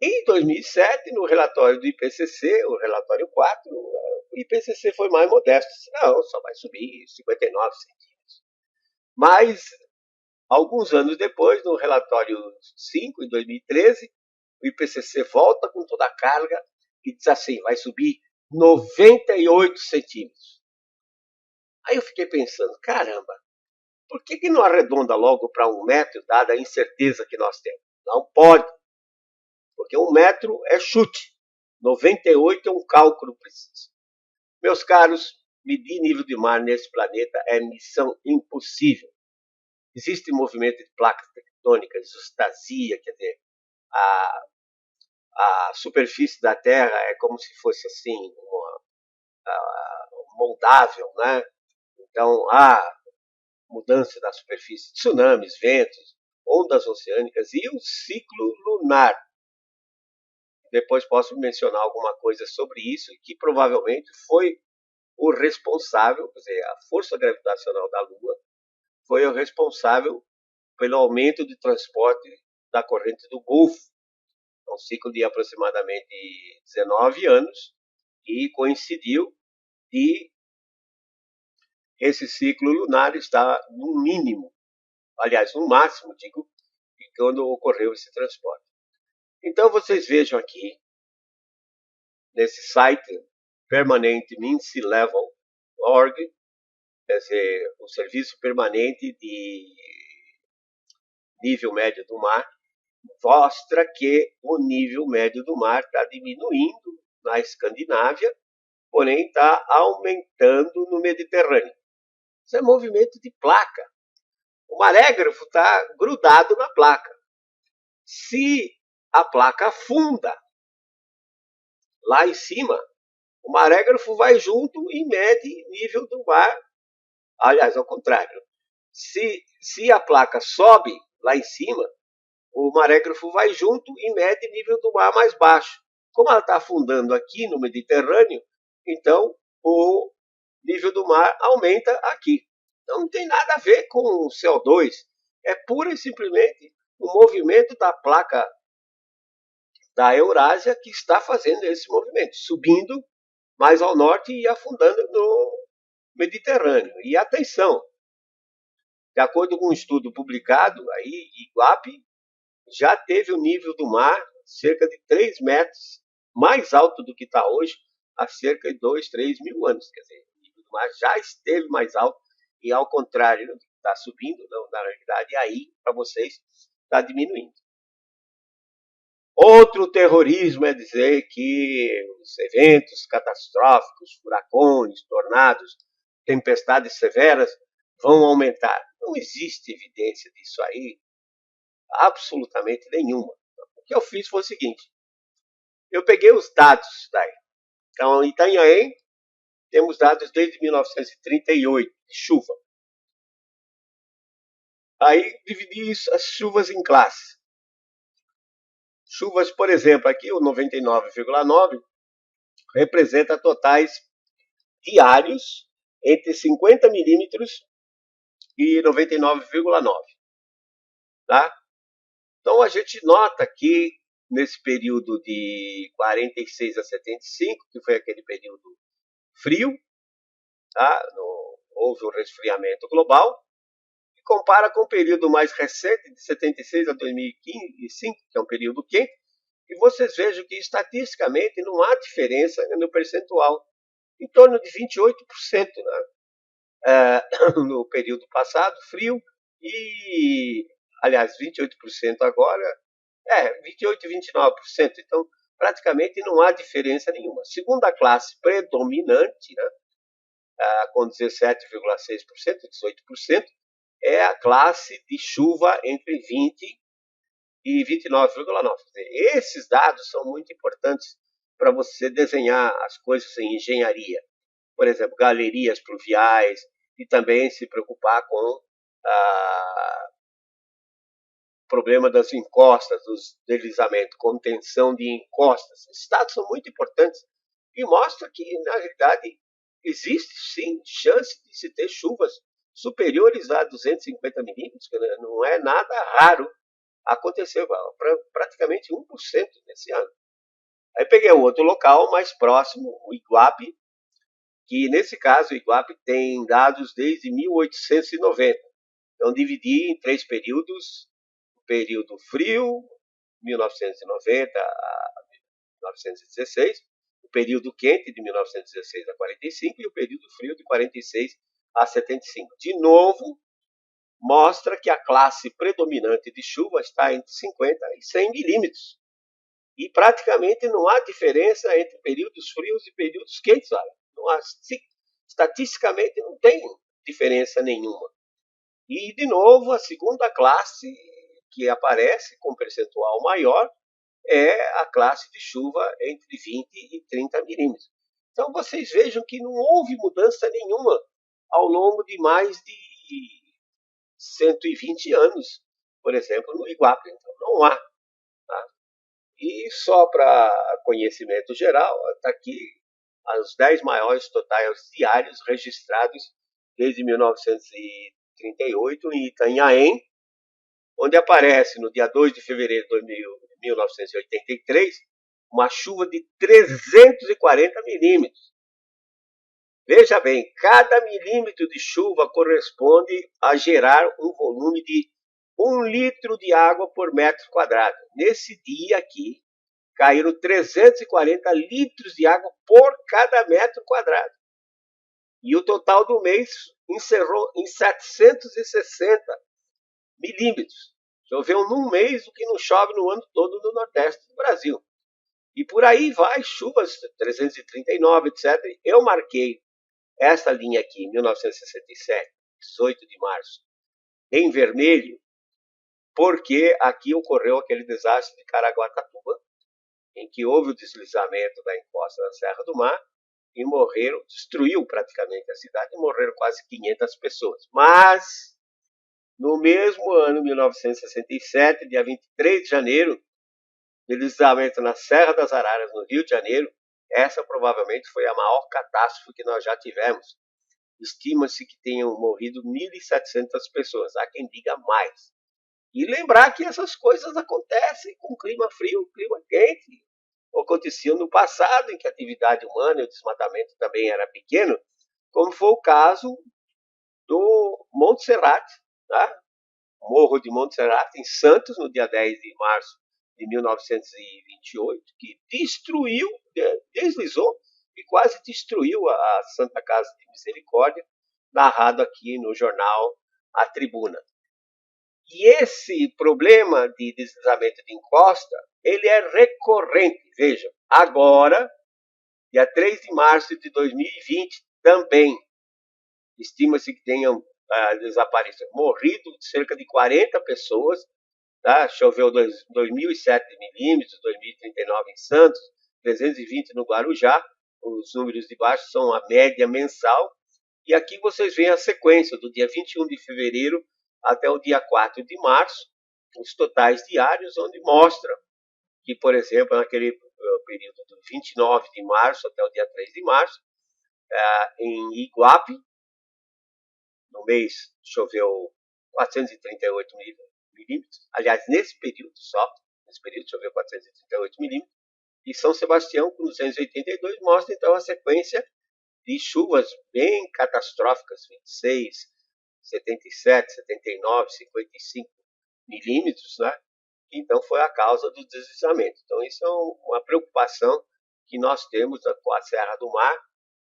Em 2007, no relatório do IPCC, o relatório 4, o IPCC foi mais modesto. Não, só vai subir 59 centímetros. Mas, alguns anos depois, no relatório 5, em 2013, o IPCC volta com toda a carga e diz assim, vai subir 98 centímetros. Aí eu fiquei pensando, caramba, por que não arredonda logo para 1 metro, dada a incerteza que nós temos? Não pode, porque 1 metro é chute, 98 é um cálculo preciso. Meus caros, medir nível de mar nesse planeta é missão impossível. Existe movimento de placas tectônicas, isostasia, quer dizer, a superfície da Terra é como se fosse assim, moldável, né? Então, há mudança da superfície, tsunamis, ventos, ondas oceânicas e o ciclo lunar. Depois posso mencionar alguma coisa sobre isso, que provavelmente foi o responsável, quer dizer, a força gravitacional da Lua foi o responsável pelo aumento de transporte da corrente do Golfo. Um ciclo de aproximadamente 19 anos, e coincidiu e esse ciclo lunar está no mínimo, aliás, no máximo, digo, quando ocorreu esse transporte. Então, vocês vejam aqui, nesse site, Permanent Mean Sea Level.org, quer dizer, o Serviço Permanente de Nível Médio do Mar, mostra que o nível médio do mar está diminuindo na Escandinávia, porém está aumentando no Mediterrâneo. Isso é movimento de placa. O marégrafo está grudado na placa. Se a placa afunda lá em cima, o marégrafo vai junto e mede nível do mar. Aliás, ao contrário. Se a placa sobe lá em cima, o marégrafo vai junto e mede nível do mar mais baixo. Como ela está afundando aqui no Mediterrâneo, então o nível do mar aumenta aqui. Então não tem nada a ver com o CO2. É pura e simplesmente o movimento da placa da Eurásia que está fazendo esse movimento, subindo mais ao norte e afundando no Mediterrâneo. E atenção, de acordo com um estudo publicado aí, Iguape já teve o nível do mar cerca de 3 metros mais alto do que está hoje, há cerca de 2, 3 mil anos. Quer dizer, o nível do mar já esteve mais alto e, ao contrário, está subindo, não, na realidade, aí, para vocês, está diminuindo. Outro terrorismo é dizer que os eventos catastróficos, furacões, tornados, tempestades severas vão aumentar. Não existe evidência disso aí, absolutamente nenhuma. O que eu fiz foi o seguinte, eu peguei os dados daí. Então, em Itanhaém, temos dados desde 1938 de chuva. Aí dividi as chuvas em classes. Chuvas, por exemplo, aqui o 99,9 representa totais diários entre 50 milímetros e 99,9. Tá? Então a gente nota que nesse período de 46 a 75, que foi aquele período frio, tá? Houve um resfriamento global, e compara com o período mais recente, de 76 a 2005, que é um período quente, e vocês vejam que estatisticamente não há diferença no percentual, em torno de 28%, né? No período passado, frio, e, aliás, 28% agora, 28% e 29%, então praticamente não há diferença nenhuma. Segunda classe predominante, né? com 17,6%, 18%, é a classe de chuva entre 20 e 29,9%. Esses dados são muito importantes para você desenhar as coisas em engenharia. Por exemplo, galerias pluviais, e também se preocupar com o problema das encostas, dos deslizamentos, contenção de encostas. Esses dados são muito importantes e mostram que, na realidade, existe sim chance de se ter chuvas superiores a 250 milímetros, que não é nada raro. Aconteceu praticamente 1% nesse ano. Aí peguei um outro local mais próximo, o Iguape, que nesse caso o Iguape tem dados desde 1890. Então dividi em 3 períodos: o período frio, 1990 a 1916, o período quente, de 1916 a 45, e o período frio, de 46 a 75. De novo, mostra que a classe predominante de chuva está entre 50 e 100 milímetros. E praticamente não há diferença entre períodos frios e períodos quentes. Olha. Não há, estatisticamente não tem diferença nenhuma. E, de novo, a segunda classe que aparece com percentual maior é a classe de chuva entre 20 e 30 milímetros. Então, vocês vejam que não houve mudança nenhuma ao longo de mais de 120 anos, por exemplo, no Iguape. Então, não há. Tá? E só para conhecimento geral, está aqui os 10 maiores totais diários registrados desde 1938 em Itanhaém, onde aparece no dia 2 de fevereiro de 1983 uma chuva de 340 milímetros. Veja bem, cada milímetro de chuva corresponde a gerar um volume de 1 litro de água por metro quadrado. Nesse dia aqui, caíram 340 litros de água por cada metro quadrado. E o total do mês encerrou em 760 milímetros. Choveu num mês o que não chove no ano todo no Nordeste do Brasil. E por aí vai, chuvas 339, etc. Eu marquei essa linha aqui, em 1967, 18 de março, em vermelho, porque aqui ocorreu aquele desastre de Caraguatatuba, em que houve o deslizamento da encosta da Serra do Mar e morreram, destruiu praticamente a cidade e morreram quase 500 pessoas. Mas, no mesmo ano, 1967, dia 23 de janeiro, deslizamento na Serra das Araras, no Rio de Janeiro, essa provavelmente foi a maior catástrofe que nós já tivemos. Estima-se que tenham morrido 1.700 pessoas, há quem diga mais. E lembrar que essas coisas acontecem com clima frio, clima quente. Aconteciam no passado, em que a atividade humana e o desmatamento também era pequeno, como foi o caso do Monte Serrat, tá? Morro de Monte Serrat, em Santos, no dia 10 de março de 1928, que deslizou e quase destruiu a Santa Casa de Misericórdia, narrado aqui no jornal A Tribuna. E esse problema de deslizamento de encosta, ele é recorrente. Vejam, agora, dia 3 de março de 2020, também estima-se que tenham desaparecido, morrido cerca de 40 pessoas. Tá? Choveu 2.007 milímetros, 2.039 em Santos, 320 no Guarujá. Os números de baixo são a média mensal. E aqui vocês veem a sequência do dia 21 de fevereiro até o dia 4 de março, os totais diários, onde mostra que, por exemplo, naquele período do 29 de março até o dia 3 de março, em Iguape, no mês choveu 438 milímetros, aliás, nesse período choveu 438 milímetros, e São Sebastião, com 282, mostra então a sequência de chuvas bem catastróficas, 26, 77, 79, 55 milímetros, né? Então foi a causa do deslizamento. Então isso é uma preocupação que nós temos com a Serra do Mar,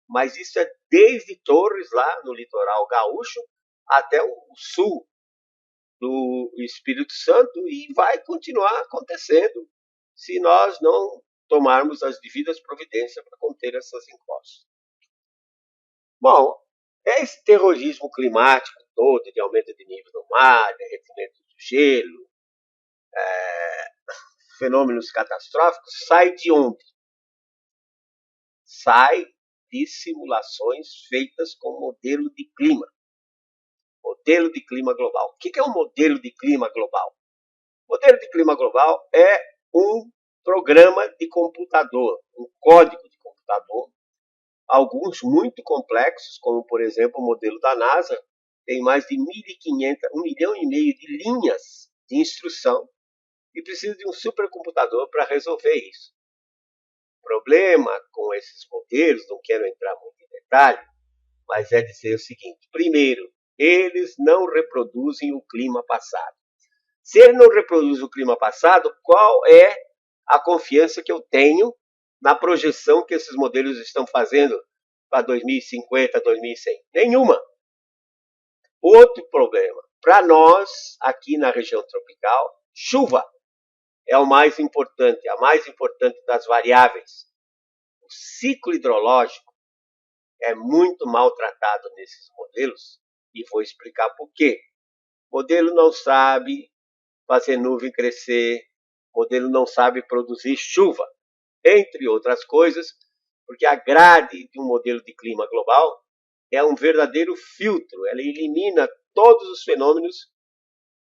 mas isso é desde Torres, lá no litoral gaúcho, até o sul do Espírito Santo, e vai continuar acontecendo se nós não tomarmos as devidas providências para conter essas encostas. Bom, É esse terrorismo climático todo, de aumento de nível do mar, derretimento do gelo, fenômenos catastróficos, sai de onde? Sai de simulações feitas com modelo de clima. Modelo de clima global. O que é um modelo de clima global? O modelo de clima global é um programa de computador, um código de computador, alguns muito complexos, como por exemplo o modelo da NASA, tem mais de 1.500, 1,5 milhão de linhas de instrução e precisa de um supercomputador para resolver isso. O problema com esses modelos, não quero entrar muito em detalhe, mas é dizer o seguinte: primeiro, eles não reproduzem o clima passado. Se ele não reproduz o clima passado, qual é a confiança que eu tenho na projeção que esses modelos estão fazendo para 2050, 2100? Nenhuma. Outro problema. Para nós, aqui na região tropical, chuva é o mais importante, a mais importante das variáveis. O ciclo hidrológico é muito maltratado nesses modelos e vou explicar por quê. O modelo não sabe fazer nuvem crescer, o modelo não sabe produzir chuva, entre outras coisas, porque a grade de um modelo de clima global é um verdadeiro filtro, ela elimina todos os fenômenos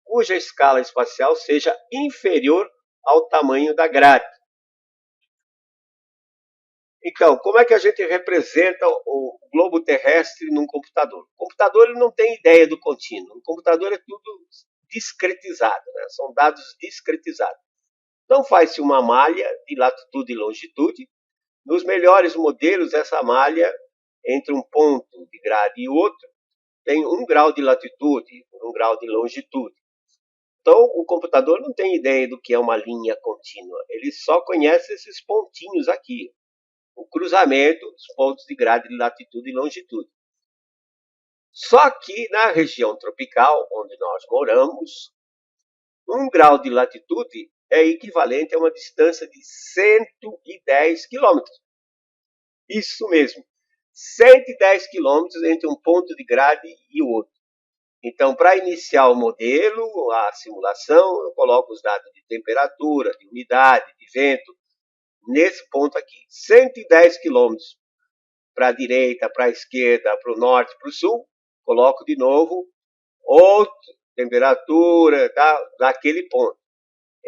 cuja escala espacial seja inferior ao tamanho da grade. Então, como é que a gente representa o globo terrestre num computador? O computador ele não tem ideia do contínuo, o computador é tudo discretizado, né? São dados discretizados. Então faz-se uma malha de latitude e longitude. Nos melhores modelos, essa malha, entre um ponto de grade e outro, tem 1 grau de latitude, 1 grau de longitude. Então, o computador não tem ideia do que é uma linha contínua. Ele só conhece esses pontinhos aqui. O cruzamento dos pontos de grade de latitude e longitude. Só que na região tropical, onde nós moramos, 1 grau de latitude é equivalente a uma distância de 110 quilômetros. Isso mesmo, 110 quilômetros entre um ponto de grade e o outro. Então, para iniciar o modelo, a simulação, eu coloco os dados de temperatura, de umidade, de vento, nesse ponto aqui. 110 quilômetros para a direita, para a esquerda, para o norte, para o sul, coloco de novo outra temperatura, tá, naquele ponto.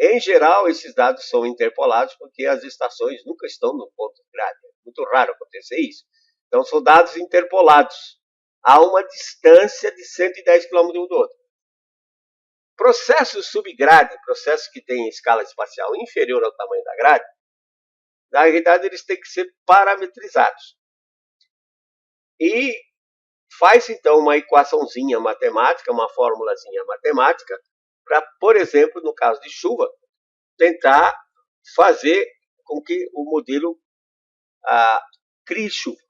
Em geral, esses dados são interpolados porque as estações nunca estão no ponto de grade. É muito raro acontecer isso. Então, são dados interpolados a uma distância de 110 km um do outro. Processos subgrade, processos que têm escala espacial inferior ao tamanho da grade, na realidade eles têm que ser parametrizados. E faz então uma equaçãozinha matemática, uma formulazinha matemática, para, por exemplo, no caso de chuva, tentar fazer com que o modelo crie chuva.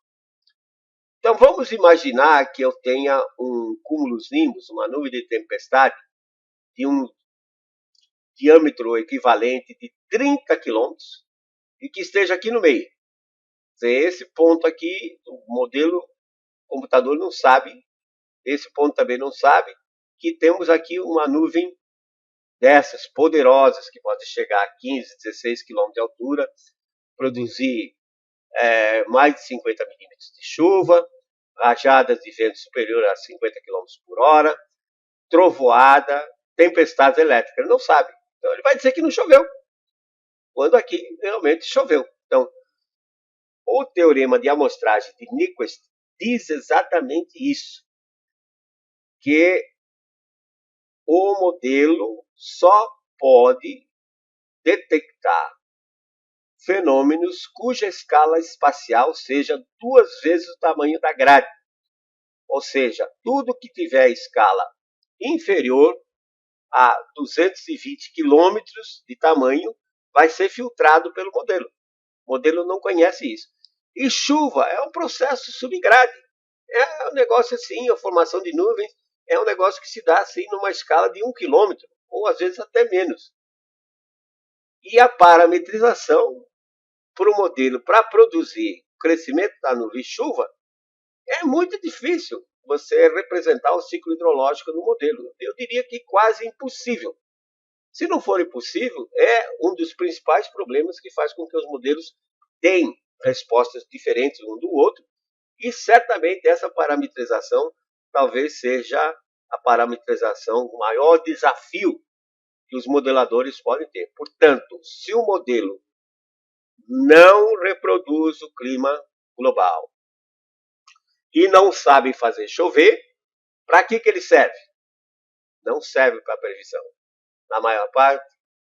Então vamos imaginar que eu tenha um cumulus nimbus, uma nuvem de tempestade, de um diâmetro equivalente de 30 quilômetros e que esteja aqui no meio. Esse ponto aqui, o modelo, o computador não sabe, esse ponto também não sabe, que temos aqui uma nuvem dessas poderosas, que pode chegar a 15, 16 quilômetros de altura, produzir mais de 50 milímetros de chuva, rajadas de vento superior a 50 km por hora, trovoada, tempestades elétricas. Ele não sabe. Então ele vai dizer que não choveu, quando aqui realmente choveu. Então, o teorema de amostragem de Nyquist diz exatamente isso, que o modelo só pode detectar fenômenos cuja escala espacial seja 2 vezes o tamanho da grade. Ou seja, tudo que tiver escala inferior a 220 quilômetros de tamanho vai ser filtrado pelo modelo. O modelo não conhece isso. E chuva é um processo subgrade. É um negócio assim, a formação de nuvens é um negócio que se dá assim numa escala de 1 quilômetro, ou às vezes até menos. E a parametrização para o modelo, para produzir o crescimento da nuvem chuva, É muito difícil você representar o ciclo hidrológico no modelo. Eu diria que quase impossível. Se não for impossível, é um dos principais problemas que faz com que os modelos tenham respostas diferentes um do outro, e certamente essa parametrização talvez seja a parametrização, o maior desafio que os modeladores podem ter. Portanto, se o modelo não reproduz o clima global e não sabe fazer chover, para que ele serve? Não serve para previsão. Na maior parte,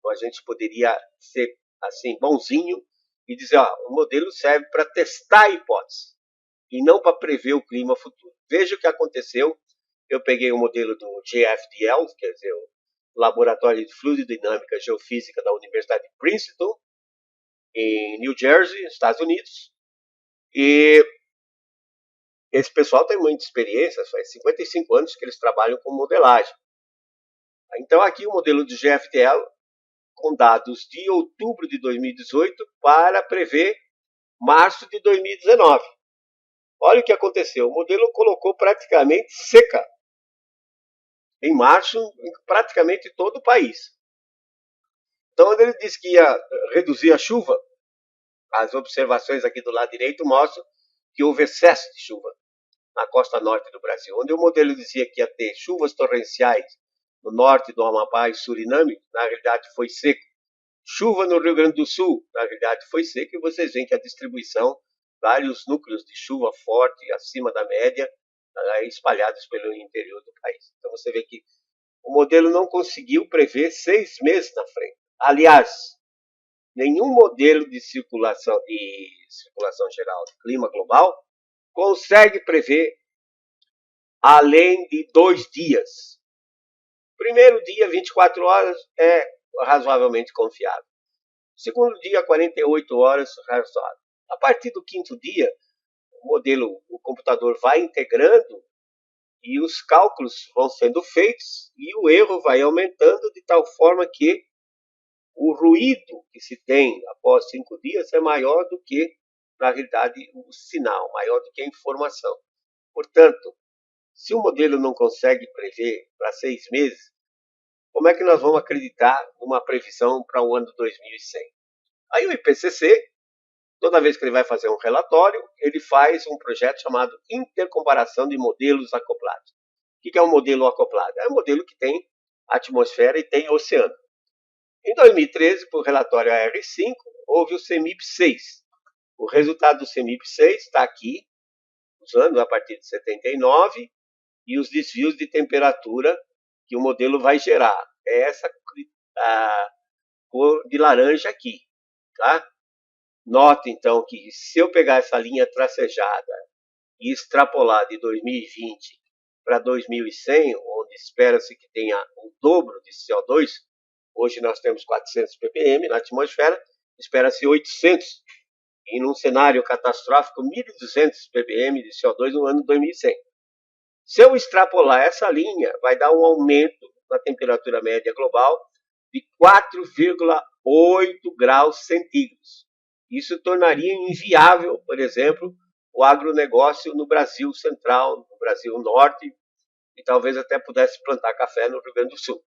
a gente poderia ser assim bonzinho e dizer, o modelo serve para testar a hipótese e não para prever o clima futuro. Veja o que aconteceu. Eu peguei o modelo do JFDL, quer dizer, o Laboratório de Fluidodinâmica e Geofísica da Universidade de Princeton, em New Jersey, Estados Unidos, e esse pessoal tem muita experiência, faz 55 anos que eles trabalham com modelagem. Então aqui o modelo do GFDL, com dados de outubro de 2018 para prever março de 2019. Olha o que aconteceu, o modelo colocou praticamente seca em março em praticamente todo o país. Então, quando ele disse que ia reduzir a chuva, as observações aqui do lado direito mostram que houve excesso de chuva na costa norte do Brasil, onde o modelo dizia que ia ter chuvas torrenciais no norte do Amapá e Suriname, na realidade foi seco. Chuva no Rio Grande do Sul, na realidade foi seco, e vocês veem que a distribuição, vários núcleos de chuva forte acima da média, espalhados pelo interior do país. Então você vê que o modelo não conseguiu prever 6 meses na frente. Aliás, nenhum modelo de circulação geral de clima global consegue prever além de 2 dias. Primeiro dia, 24 horas, é razoavelmente confiável. Segundo dia, 48 horas, razoável. A partir do quinto dia, o computador vai integrando e os cálculos vão sendo feitos e o erro vai aumentando de tal forma que o ruído que se tem após 5 dias é maior do que, na realidade, o sinal, maior do que a informação. Portanto, se o modelo não consegue prever para 6 meses, como é que nós vamos acreditar numa previsão para o ano 2100? Aí o IPCC, toda vez que ele vai fazer um relatório, ele faz um projeto chamado Intercomparação de Modelos Acoplados. O que é um modelo acoplado? É um modelo que tem atmosfera e tem oceano. Em 2013, por relatório AR5, houve o CEMIP6. O resultado do CEMIP6 está aqui, usando a partir de 79, e os desvios de temperatura que o modelo vai gerar. É essa cor de laranja aqui. Tá? Nota, então, que se eu pegar essa linha tracejada e extrapolar de 2020 para 2100, onde espera-se que tenha o dobro de CO2, hoje nós temos 400 ppm na atmosfera, espera-se 800, e num cenário catastrófico, 1.200 ppm de CO2 no ano 2100. Se eu extrapolar essa linha, vai dar um aumento na temperatura média global de 4,8 graus centígrados. Isso tornaria inviável, por exemplo, o agronegócio no Brasil Central, no Brasil Norte, e talvez até pudesse plantar café no Rio Grande do Sul.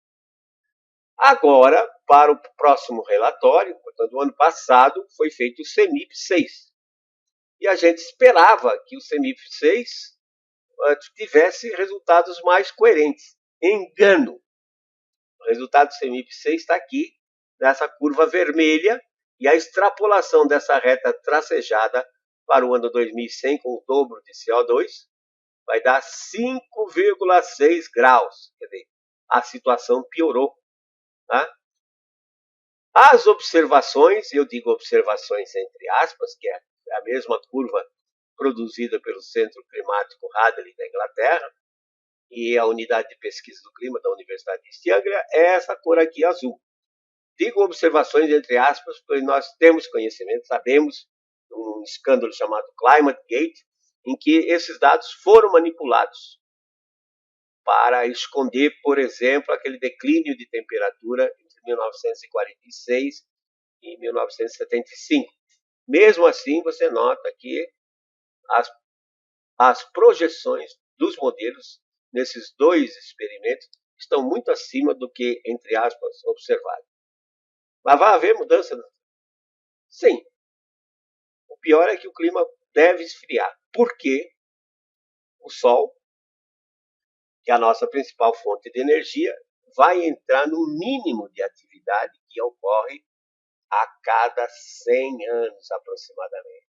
Agora, para o próximo relatório, portanto, o ano passado, foi feito o CEMIP6. E a gente esperava que o CEMIP6 tivesse resultados mais coerentes. Engano. O resultado do CEMIP6 está aqui, nessa curva vermelha, e a extrapolação dessa reta tracejada para o ano 2100, com o dobro de CO2, vai dar 5,6 graus. Quer dizer, a situação piorou. Tá? As observações, eu digo observações entre aspas, que é a mesma curva produzida pelo Centro Climático Hadley da Inglaterra e a Unidade de Pesquisa do Clima da Universidade de East Anglia, é essa cor aqui azul. Digo observações entre aspas, porque nós temos conhecimento, sabemos de um escândalo chamado Climate Gate, em que esses dados foram manipulados para esconder, por exemplo, aquele declínio de temperatura entre 1946 e 1975. Mesmo assim, você nota que as projeções dos modelos nesses dois experimentos estão muito acima do que, entre aspas, observado. Mas vai haver mudança? Sim. O pior é que o clima deve esfriar, porque o Sol, que é a nossa principal fonte de energia, vai entrar no mínimo de atividade que ocorre a cada 100 anos aproximadamente.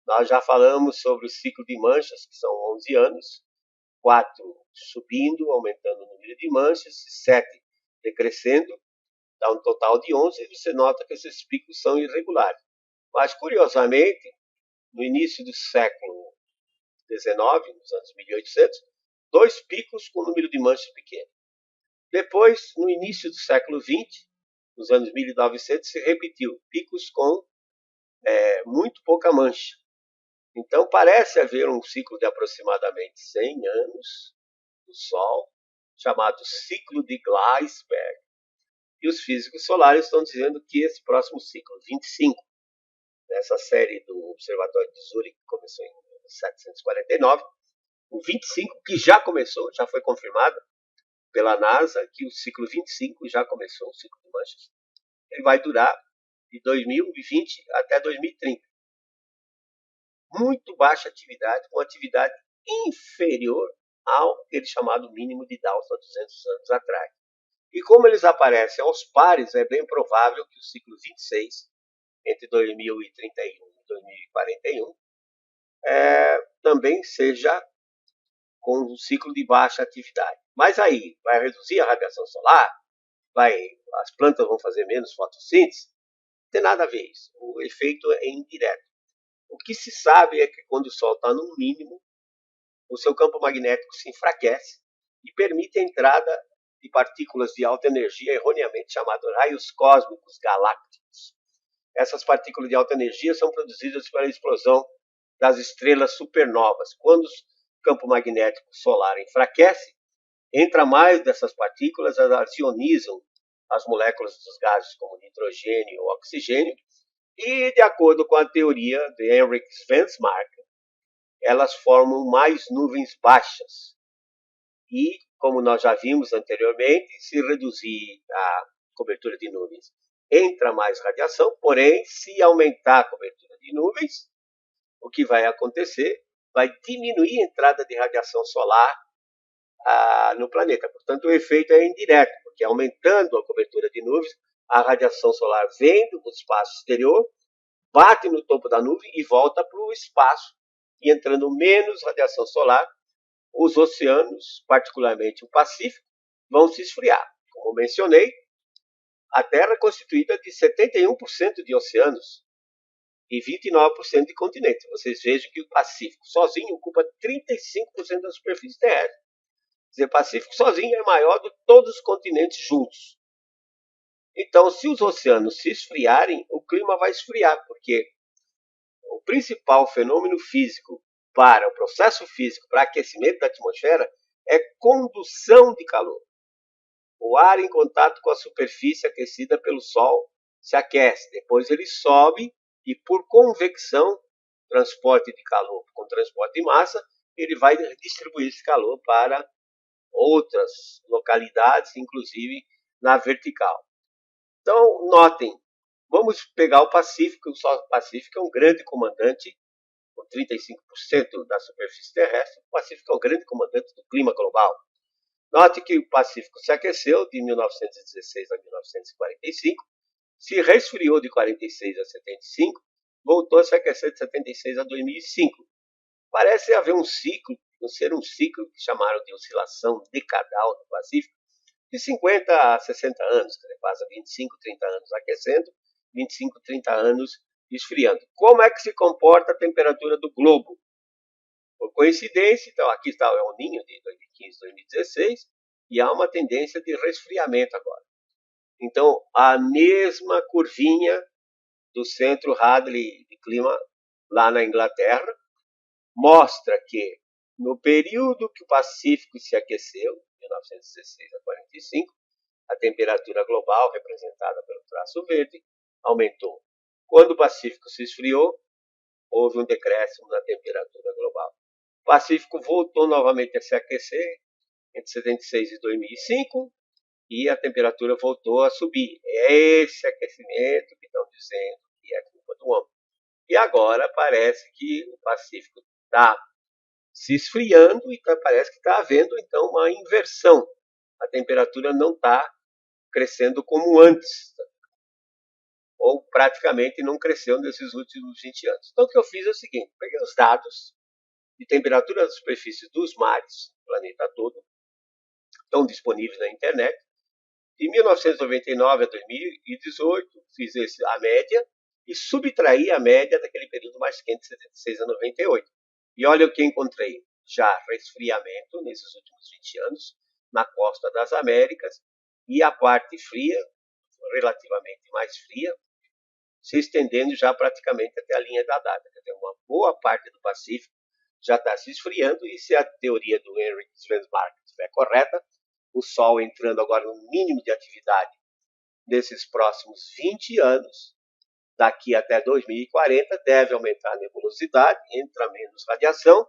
Nós já falamos sobre o ciclo de manchas, que são 11 anos, 4 subindo, aumentando o número de manchas, 7 decrescendo, dá um total de 11, e você nota que esses picos são irregulares. Mas, curiosamente, no início do século XIX, nos anos 1800, 2 picos com número de manchas pequeno. Depois, no início do século XX, nos anos 1900, se repetiu, picos com muito pouca mancha. Então, parece haver um ciclo de aproximadamente 100 anos do Sol, chamado ciclo de Gleisberg. E os físicos solares estão dizendo que esse próximo ciclo, 25, nessa série do Observatório de Zurich, que começou em 1749, o 25, que já começou, já foi confirmado pela NASA, que o ciclo 25 já começou, o ciclo de manchas. Ele vai durar de 2020 até 2030. Muito baixa atividade, com atividade inferior ao que ele chamado mínimo de Dalton há 200 anos atrás. E como eles aparecem aos pares, é bem provável que o ciclo 26, entre 2031 e 2041, também seja com um ciclo de baixa atividade. Mas aí, vai reduzir a radiação solar? As plantas vão fazer menos fotossíntese? Não tem nada a ver isso. O efeito é indireto. O que se sabe é que quando o Sol está no mínimo, o seu campo magnético se enfraquece e permite a entrada de partículas de alta energia, erroneamente chamadas raios cósmicos galácticos. Essas partículas de alta energia são produzidas pela explosão das estrelas supernovas. Quando o campo magnético solar enfraquece, entra mais dessas partículas, elas ionizam as moléculas dos gases como nitrogênio ou oxigênio, e, de acordo com a teoria de Henrik Svensmark, elas formam mais nuvens baixas. E, como nós já vimos anteriormente, se reduzir a cobertura de nuvens, entra mais radiação, porém, se aumentar a cobertura de nuvens, o que vai acontecer? Vai diminuir a entrada de radiação solar no planeta. Portanto, o efeito é indireto, porque aumentando a cobertura de nuvens, a radiação solar vem do espaço exterior, bate no topo da nuvem e volta para o espaço. E entrando menos radiação solar, os oceanos, particularmente o Pacífico, vão se esfriar. Como mencionei, a Terra é constituída de 71% de oceanos e 29% de continentes. Vocês vejam que o Pacífico sozinho ocupa 35% da superfície terrestre. Quer dizer, o Pacífico sozinho é maior do que todos os continentes juntos. Então, se os oceanos se esfriarem, o clima vai esfriar, porque o principal fenômeno físico para o processo físico, para aquecimento da atmosfera, é condução de calor. O ar em contato com a superfície aquecida pelo Sol se aquece, depois ele sobe e, por convecção, transporte de calor com transporte de massa, ele vai distribuir esse calor para outras localidades, inclusive na vertical. Então, notem, vamos pegar o Pacífico. O Pacífico é um grande comandante, com 35% da superfície terrestre. O Pacífico é um grande comandante do clima global. Note que o Pacífico se aqueceu de 1916 a 1945, se resfriou de 46 a 75, voltou a se aquecer de 76 a 2005. Parece haver um ciclo, não ser um ciclo que chamaram de oscilação decadal do Pacífico, de 50 a 60 anos, que passa 25, 30 anos aquecendo, 25, 30 anos esfriando. Como é que se comporta a temperatura do globo? Por coincidência, então aqui está o El Niño de 2015, 2016, e há uma tendência de resfriamento agora. Então, a mesma curvinha do Centro Hadley de Clima lá na Inglaterra mostra que no período que o Pacífico se aqueceu, 1916 a 45, a temperatura global, representada pelo traço verde, aumentou. Quando o Pacífico se esfriou, houve um decréscimo na temperatura global. Pacífico voltou novamente a se aquecer entre 76 e 2005 e a temperatura voltou a subir. É esse aquecimento que estão dizendo que é culpa do homem. E agora parece que o Pacífico está se esfriando e parece que está havendo então uma inversão. A temperatura não está crescendo como antes, ou praticamente não cresceu nesses últimos 20 anos. Então o que eu fiz é o seguinte, peguei os dados de temperatura da superfície dos mares, do planeta todo, estão disponíveis na internet. De 1999 a 2018, fiz a média e subtraí a média daquele período mais quente, de 76 a 98. E olha o que encontrei. Já resfriamento nesses últimos 20 anos, na costa das Américas, e a parte fria, relativamente mais fria, se estendendo já praticamente até a linha da data. Quer dizer, uma boa parte do Pacífico já está se esfriando, e se a teoria do Henry Svenmark estiver correta, o Sol entrando agora no mínimo de atividade nesses próximos 20 anos, daqui até 2040, deve aumentar a nebulosidade, entra menos radiação,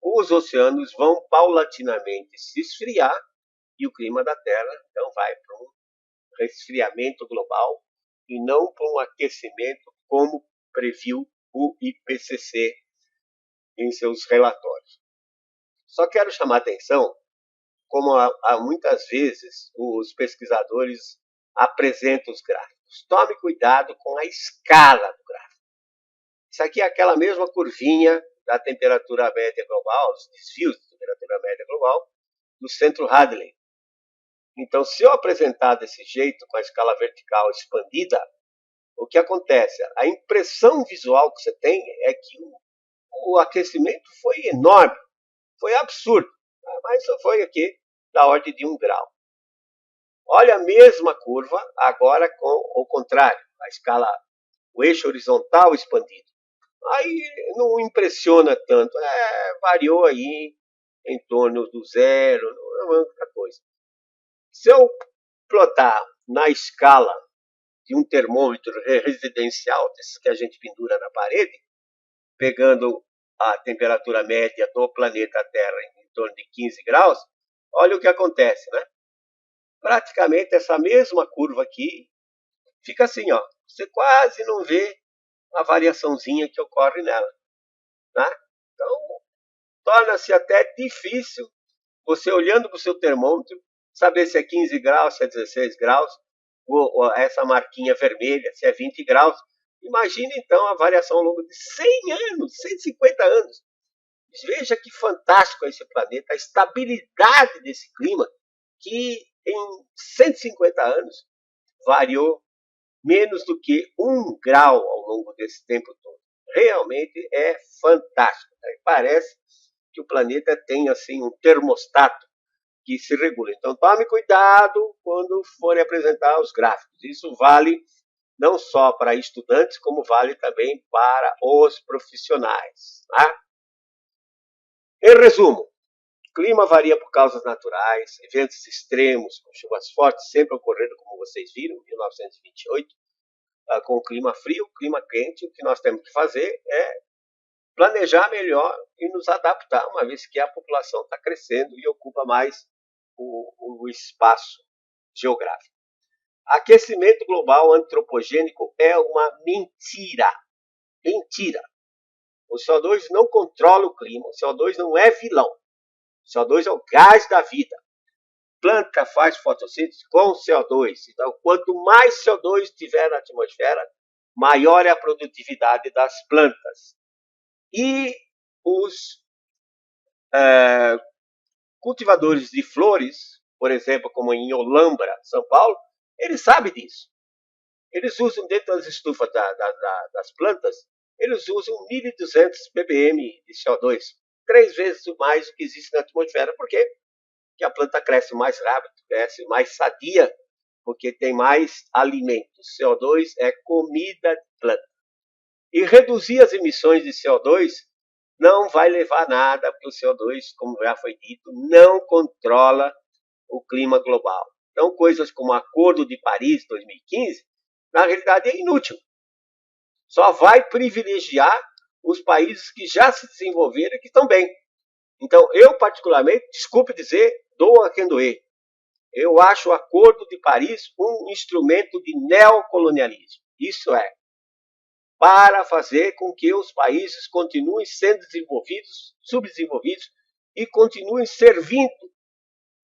os oceanos vão paulatinamente se esfriar e o clima da Terra então vai para um resfriamento global e não para um aquecimento como previu o IPCC em seus relatórios. Só quero chamar a atenção como há muitas vezes os pesquisadores apresentam os gráficos. Tome cuidado com a escala do gráfico. Isso aqui é aquela mesma curvinha da temperatura média global, os desvios da temperatura média global, do centro Hadley. Então, se eu apresentar desse jeito, com a escala vertical expandida, o que acontece? A impressão visual que você tem é que o aquecimento foi enorme, foi absurdo, mas só foi aqui da ordem de 1 grau. Olha a mesma curva, agora com o contrário, a escala, o eixo horizontal expandido. Aí não impressiona tanto, variou aí em torno do zero, não é muita coisa. Se eu plotar na escala de um termômetro residencial, desses que a gente pendura na parede, pegando a temperatura média do planeta Terra em torno de 15 graus, olha o que acontece, né? Praticamente essa mesma curva aqui fica assim, ó. Você quase não vê a variaçãozinha que ocorre nela, né? Então, torna-se até difícil você, olhando para o seu termômetro, saber se é 15 graus, se é 16 graus, ou essa marquinha vermelha, se é 20 graus. Imagine, então, a variação ao longo de 100 anos, 150 anos. Veja que fantástico é esse planeta, a estabilidade desse clima, que em 150 anos variou menos do que 1 grau ao longo desse tempo todo. Realmente é fantástico. Né? Parece que o planeta tem assim um termostato que se regula. Então tome cuidado quando forem apresentar os gráficos. Isso vale não só para estudantes, como vale também para os profissionais. Tá? Em resumo, o clima varia por causas naturais, eventos extremos, com chuvas fortes sempre ocorreram, como vocês viram, em 1928, com o clima frio, clima quente. O que nós temos que fazer é planejar melhor e nos adaptar, uma vez que a população está crescendo e ocupa mais o espaço geográfico. Aquecimento global antropogênico é uma mentira. Mentira. O CO2 não controla o clima, o CO2 não é vilão. O CO2 é o gás da vida. Planta faz fotossíntese com CO2. Então, quanto mais CO2 tiver na atmosfera, maior é a produtividade das plantas. E os cultivadores de flores, por exemplo, como em Olambra, São Paulo, eles sabem disso. Eles usam dentro das estufas das plantas, eles usam 1.200 ppm de CO2, 3 vezes mais do que existe na atmosfera. Por quê? Porque a planta cresce mais rápido, cresce mais sadia, porque tem mais alimento. CO2 é comida de planta. E reduzir as emissões de CO2 não vai levar a nada, porque o CO2, como já foi dito, não controla o clima global. Então, coisas como o Acordo de Paris 2015, na realidade é inútil. Só vai privilegiar os países que já se desenvolveram e que estão bem. Então, eu particularmente, desculpe dizer, dou a quem doer. Eu acho o Acordo de Paris um instrumento de neocolonialismo. Isso é, para fazer com que os países continuem sendo desenvolvidos, subdesenvolvidos e continuem servindo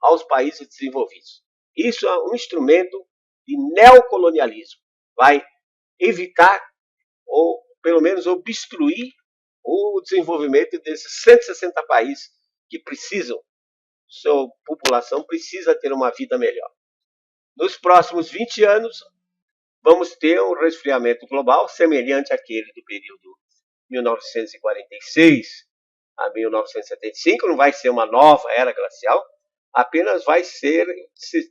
aos países desenvolvidos. Isso é um instrumento de neocolonialismo. Vai evitar, ou pelo menos obstruir, o desenvolvimento desses 160 países que precisam, sua população precisa ter uma vida melhor. Nos próximos 20 anos, vamos ter um resfriamento global semelhante àquele do período 1946 a 1975, não vai ser uma nova era glacial, apenas vai ser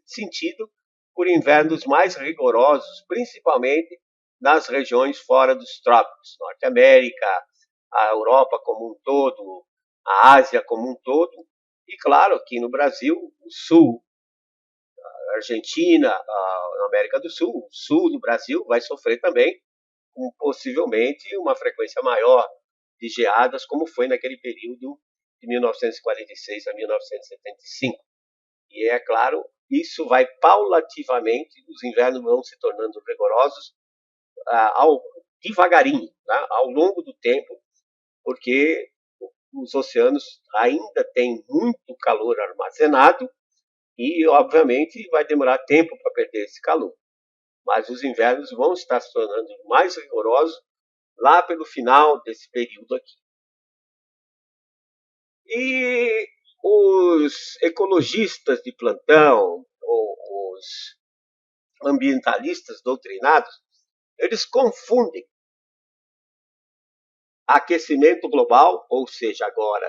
sentido por invernos mais rigorosos, principalmente nas regiões fora dos trópicos, Norte América, a Europa como um todo, a Ásia como um todo, e claro, aqui no Brasil, o Sul, a Argentina, a América do Sul, o Sul do Brasil vai sofrer também, com possivelmente uma frequência maior de geadas, como foi naquele período de 1946 a 1975. E é claro, isso vai paulativamente, os invernos vão se tornando rigorosos devagarinho, tá? Ao longo do tempo, porque os oceanos ainda têm muito calor armazenado e, obviamente, vai demorar tempo para perder esse calor. Mas os invernos vão estar se tornando mais rigorosos lá pelo final desse período aqui. E os ecologistas de plantão, ou os ambientalistas doutrinados, eles confundem aquecimento global, ou seja, agora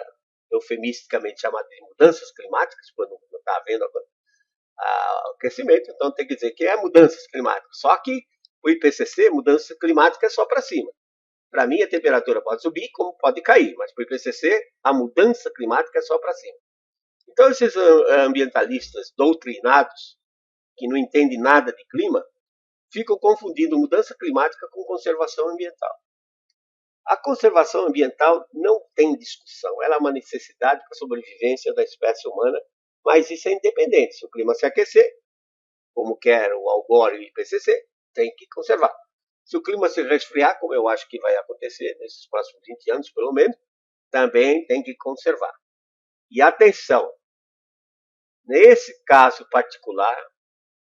eufemisticamente chamado de mudanças climáticas, quando não está havendo aquecimento, então tem que dizer que é mudanças climáticas. Só que o IPCC, mudança climática, é só para cima. Para mim, a temperatura pode subir, como pode cair, mas para o IPCC, a mudança climática é só para cima. Então, esses ambientalistas doutrinados, que não entendem nada de clima, ficam confundindo mudança climática com conservação ambiental. A conservação ambiental não tem discussão, ela é uma necessidade para a sobrevivência da espécie humana, mas isso é independente. Se o clima se aquecer, como quer o Al Gore e o IPCC, tem que conservar. Se o clima se resfriar, como eu acho que vai acontecer nesses próximos 20 anos, pelo menos, também tem que conservar. E atenção, nesse caso particular,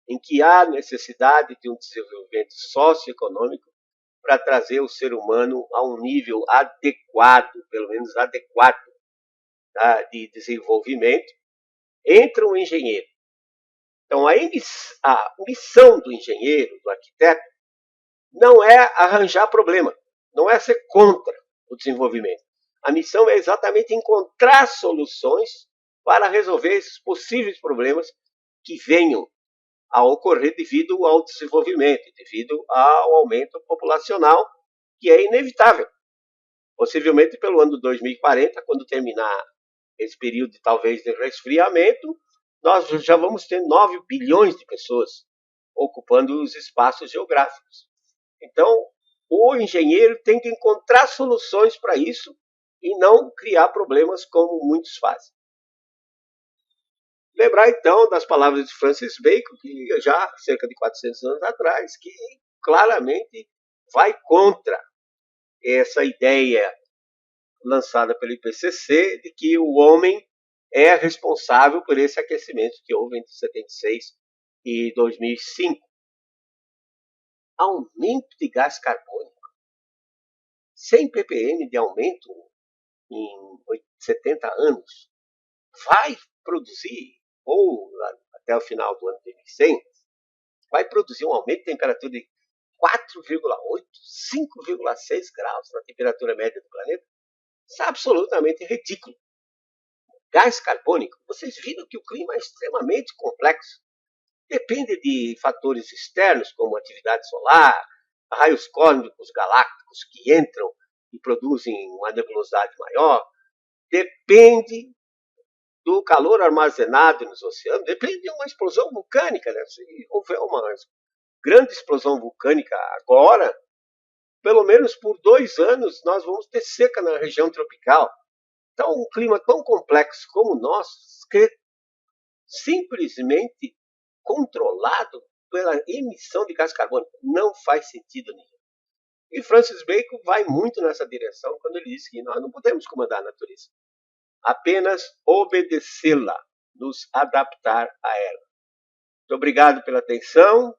em que há necessidade de um desenvolvimento socioeconômico para trazer o ser humano a um nível adequado, pelo menos adequado, tá, de desenvolvimento, entra um engenheiro. Então, a missão do engenheiro, do arquiteto, não é arranjar problema, não é ser contra o desenvolvimento. A missão é exatamente encontrar soluções para resolver esses possíveis problemas que venham a ocorrer devido ao desenvolvimento, devido ao aumento populacional, que é inevitável. Possivelmente pelo ano 2040, quando terminar esse período talvez de resfriamento, nós já vamos ter 9 bilhões de pessoas ocupando os espaços geográficos. Então, o engenheiro tem que encontrar soluções para isso e não criar problemas como muitos fazem. Lembrar, então, das palavras de Francis Bacon, que já cerca de 400 anos atrás, que claramente vai contra essa ideia lançada pelo IPCC de que o homem é responsável por esse aquecimento que houve entre 76 e 2005. Aumento de gás carbônico. 100 ppm de aumento em 70 anos vai produzir, ou até o final do ano 2100, vai produzir um aumento de temperatura de 4,8, 5,6 graus na temperatura média do planeta. Isso é absolutamente ridículo. Gás carbônico, vocês viram que o clima é extremamente complexo. Depende de fatores externos, como atividade solar, raios cósmicos galácticos que entram e produzem uma nebulosidade maior. Depende do calor armazenado nos oceanos, depende de uma explosão vulcânica. Né? Se houver uma grande explosão vulcânica agora, pelo menos por 2 anos nós vamos ter seca na região tropical. Então, um clima tão complexo como o nosso, simplesmente controlado pela emissão de gás carbônico, não faz sentido nenhum. E Francis Bacon vai muito nessa direção quando ele diz que nós não podemos comandar a natureza, apenas obedecê-la, nos adaptar a ela. Muito obrigado pela atenção.